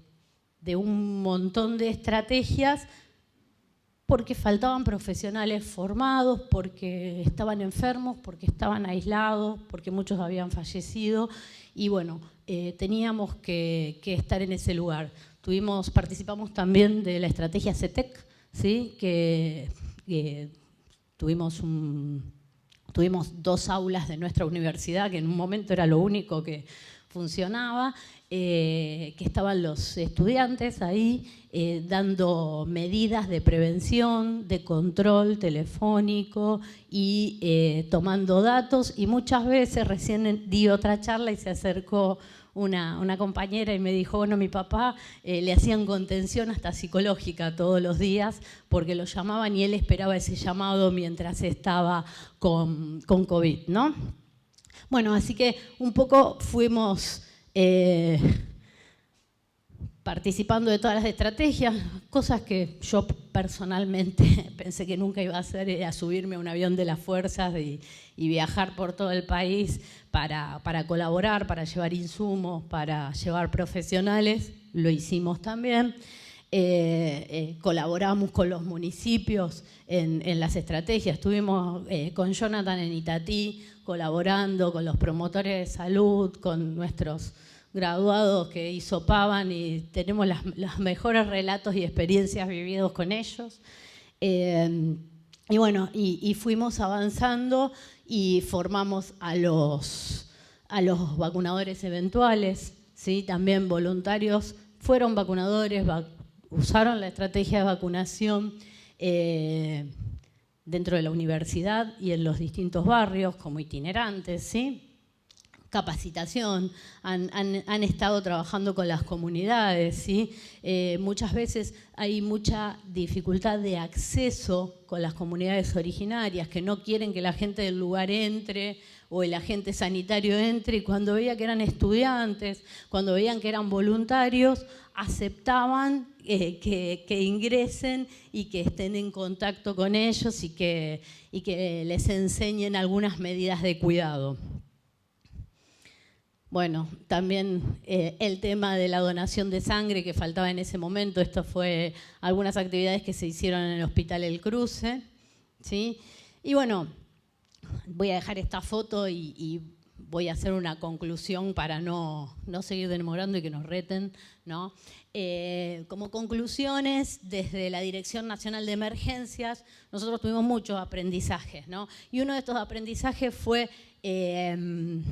un montón de estrategias, porque faltaban profesionales formados, porque estaban enfermos, porque estaban aislados, porque muchos habían fallecido y bueno, teníamos que estar en ese lugar. Participamos también de la estrategia CETEC, ¿sí? que tuvimos 2 aulas de nuestra universidad, que en un momento era lo único que funcionaba, que estaban los estudiantes ahí dando medidas de prevención, de control telefónico y tomando datos. Y muchas veces, recién di otra charla y se acercó una compañera y me dijo, bueno, mi papá le hacían contención hasta psicológica todos los días porque lo llamaban y él esperaba ese llamado mientras estaba con COVID, ¿no? Bueno, así que un poco fuimos participando de todas las estrategias, cosas que yo personalmente pensé que nunca iba a hacer, era subirme a un avión de las fuerzas y viajar por todo el país para colaborar, para llevar insumos, para llevar profesionales, lo hicimos también. Colaboramos con los municipios en las estrategias, estuvimos con Jonathan en Itatí colaborando con los promotores de salud, con nuestros graduados que hisopaban y tenemos los mejores relatos y experiencias vividos con ellos. Y bueno, y fuimos avanzando y formamos a los vacunadores eventuales, ¿sí? También voluntarios fueron vacunadores, usaron la estrategia de vacunación dentro de la universidad y en los distintos barrios como itinerantes, ¿sí? Capacitación, han estado trabajando con las comunidades, ¿sí? Muchas veces hay mucha dificultad de acceso con las comunidades originarias que no quieren que la gente del lugar entre o el agente sanitario entre, y cuando veían que eran estudiantes, cuando veían que eran voluntarios, aceptaban que ingresen y que estén en contacto con ellos y que les enseñen algunas medidas de cuidado. Bueno, también el tema de la donación de sangre que faltaba en ese momento, esto fue algunas actividades que se hicieron en el Hospital El Cruce, ¿sí? Y bueno, voy a dejar esta foto y voy a hacer una conclusión para no seguir demorando y que nos reten, ¿no? Como conclusiones, desde la Dirección Nacional de Emergencias, nosotros tuvimos muchos aprendizajes, ¿no? Y uno de estos aprendizajes fue que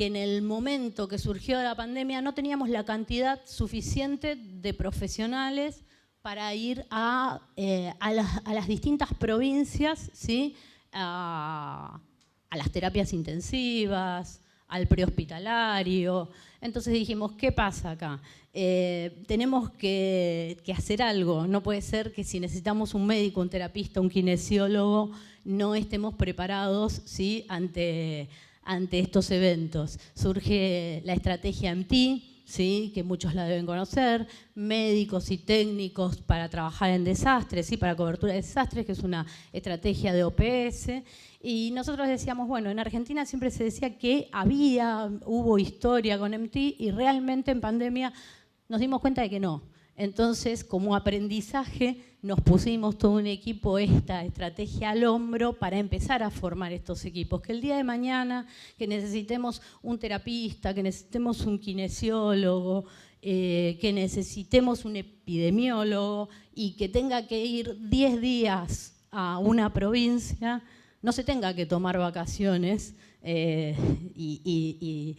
en el momento que surgió la pandemia no teníamos la cantidad suficiente de profesionales para ir a las distintas provincias, ¿sí? A las terapias intensivas, al prehospitalario. Entonces dijimos, ¿qué pasa acá? Tenemos que hacer algo. No puede ser que si necesitamos un médico, un terapista, un kinesiólogo, no estemos preparados, ¿sí? ante estos eventos. Surge la estrategia MT, ¿sí? Que muchos la deben conocer, médicos y técnicos para trabajar en desastres, ¿sí? Para cobertura de desastres, que es una estrategia de OPS. Y nosotros decíamos, bueno, en Argentina siempre se decía que hubo historia con MT y realmente en pandemia nos dimos cuenta de que no. Entonces, como aprendizaje, nos pusimos todo un equipo, esta estrategia al hombro para empezar a formar estos equipos. Que el día de mañana que necesitemos un terapista, que necesitemos un kinesiólogo, que necesitemos un epidemiólogo y que tenga que ir 10 días a una provincia, no se tenga que tomar vacaciones y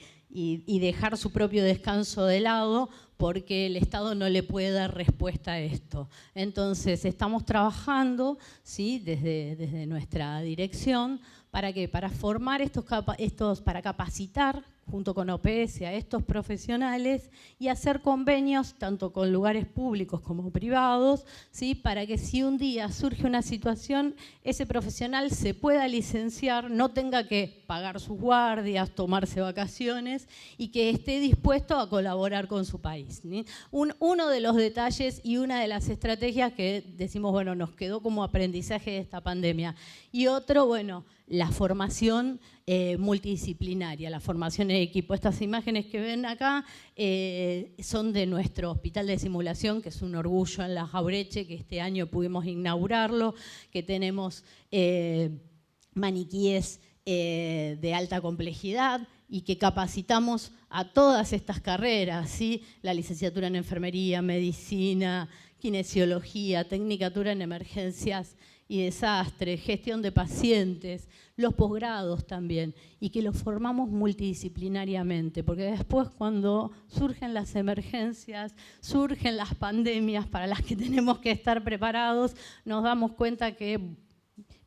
dejar su propio descanso de lado porque el Estado no le puede dar respuesta a esto. Entonces, estamos trabajando, ¿sí? desde nuestra dirección, ¿para qué? Para formar para capacitar junto con OPS a estos profesionales y hacer convenios tanto con lugares públicos como privados, ¿sí? Para que si un día surge una situación, ese profesional se pueda licenciar, no tenga que pagar sus guardias, tomarse vacaciones y que esté dispuesto a colaborar con su país, ¿sí? Uno de los detalles y una de las estrategias que decimos, bueno, nos quedó como aprendizaje de esta pandemia. Y otro, bueno, la formación multidisciplinaria, la formación en equipo. Estas imágenes que ven acá son de nuestro hospital de simulación, que es un orgullo en La Jaureche, que este año pudimos inaugurarlo, que tenemos maniquíes de alta complejidad y que capacitamos a todas estas carreras, ¿sí? La licenciatura en enfermería, medicina, kinesiología, tecnicatura en emergencias y desastres, gestión de pacientes, los posgrados también, y que los formamos multidisciplinariamente, porque después cuando surgen las emergencias, surgen las pandemias para las que tenemos que estar preparados, nos damos cuenta que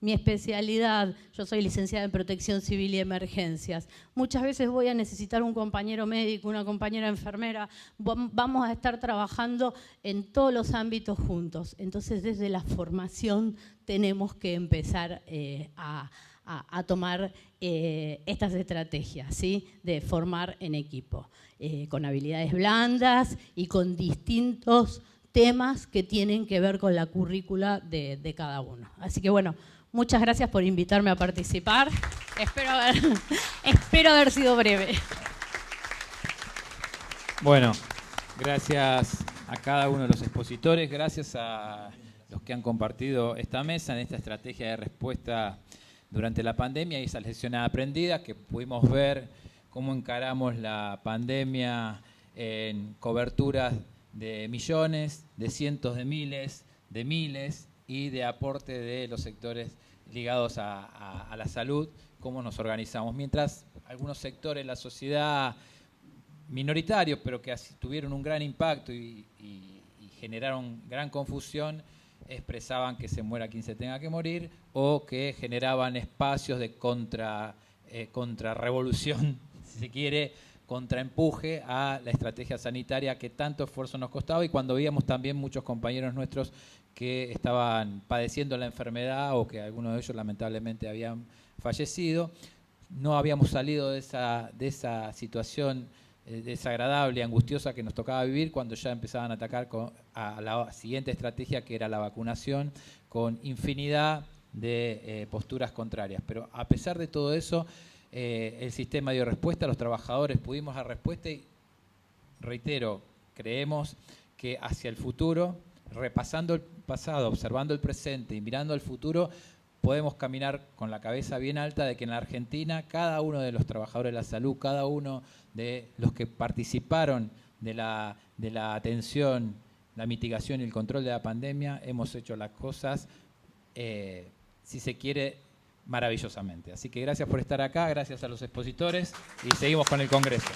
mi especialidad, yo soy licenciada en Protección Civil y Emergencias. Muchas veces voy a necesitar un compañero médico, una compañera enfermera, vamos a estar trabajando en todos los ámbitos juntos. Entonces, desde la formación tenemos que empezar a tomar estas estrategias, ¿sí? De formar en equipo, con habilidades blandas y con distintos temas que tienen que ver con la currícula de cada uno. Así que bueno, muchas gracias por invitarme a participar. Espero haber sido breve. Bueno, gracias a cada uno de los expositores, gracias a los que han compartido esta mesa en esta estrategia de respuesta durante la pandemia y esas lecciones aprendidas que pudimos ver cómo encaramos la pandemia en coberturas de millones, de cientos de miles y de aporte de los sectores ligados a la salud, cómo nos organizamos. Mientras algunos sectores de la sociedad minoritarios, pero que tuvieron un gran impacto y generaron gran confusión, expresaban que se muera quien se tenga que morir o que generaban espacios de contrarrevolución, si se quiere, contraempuje a la estrategia sanitaria que tanto esfuerzo nos costaba, y cuando veíamos también muchos compañeros nuestros que estaban padeciendo la enfermedad o que algunos de ellos lamentablemente habían fallecido, no habíamos salido de esa situación desagradable y angustiosa que nos tocaba vivir cuando ya empezaban a atacar a la siguiente estrategia, que era la vacunación, con infinidad de posturas contrarias. Pero a pesar de todo eso, el sistema dio respuesta, los trabajadores pudimos dar respuesta y, reitero, creemos que hacia el futuro, repasando el pasado, observando el presente y mirando al futuro, podemos caminar con la cabeza bien alta de que en la Argentina cada uno de los trabajadores de la salud, cada uno de los que participaron de la atención, la mitigación y el control de la pandemia, hemos hecho las cosas, si se quiere, maravillosamente. Así que gracias por estar acá, gracias a los expositores y seguimos con el Congreso.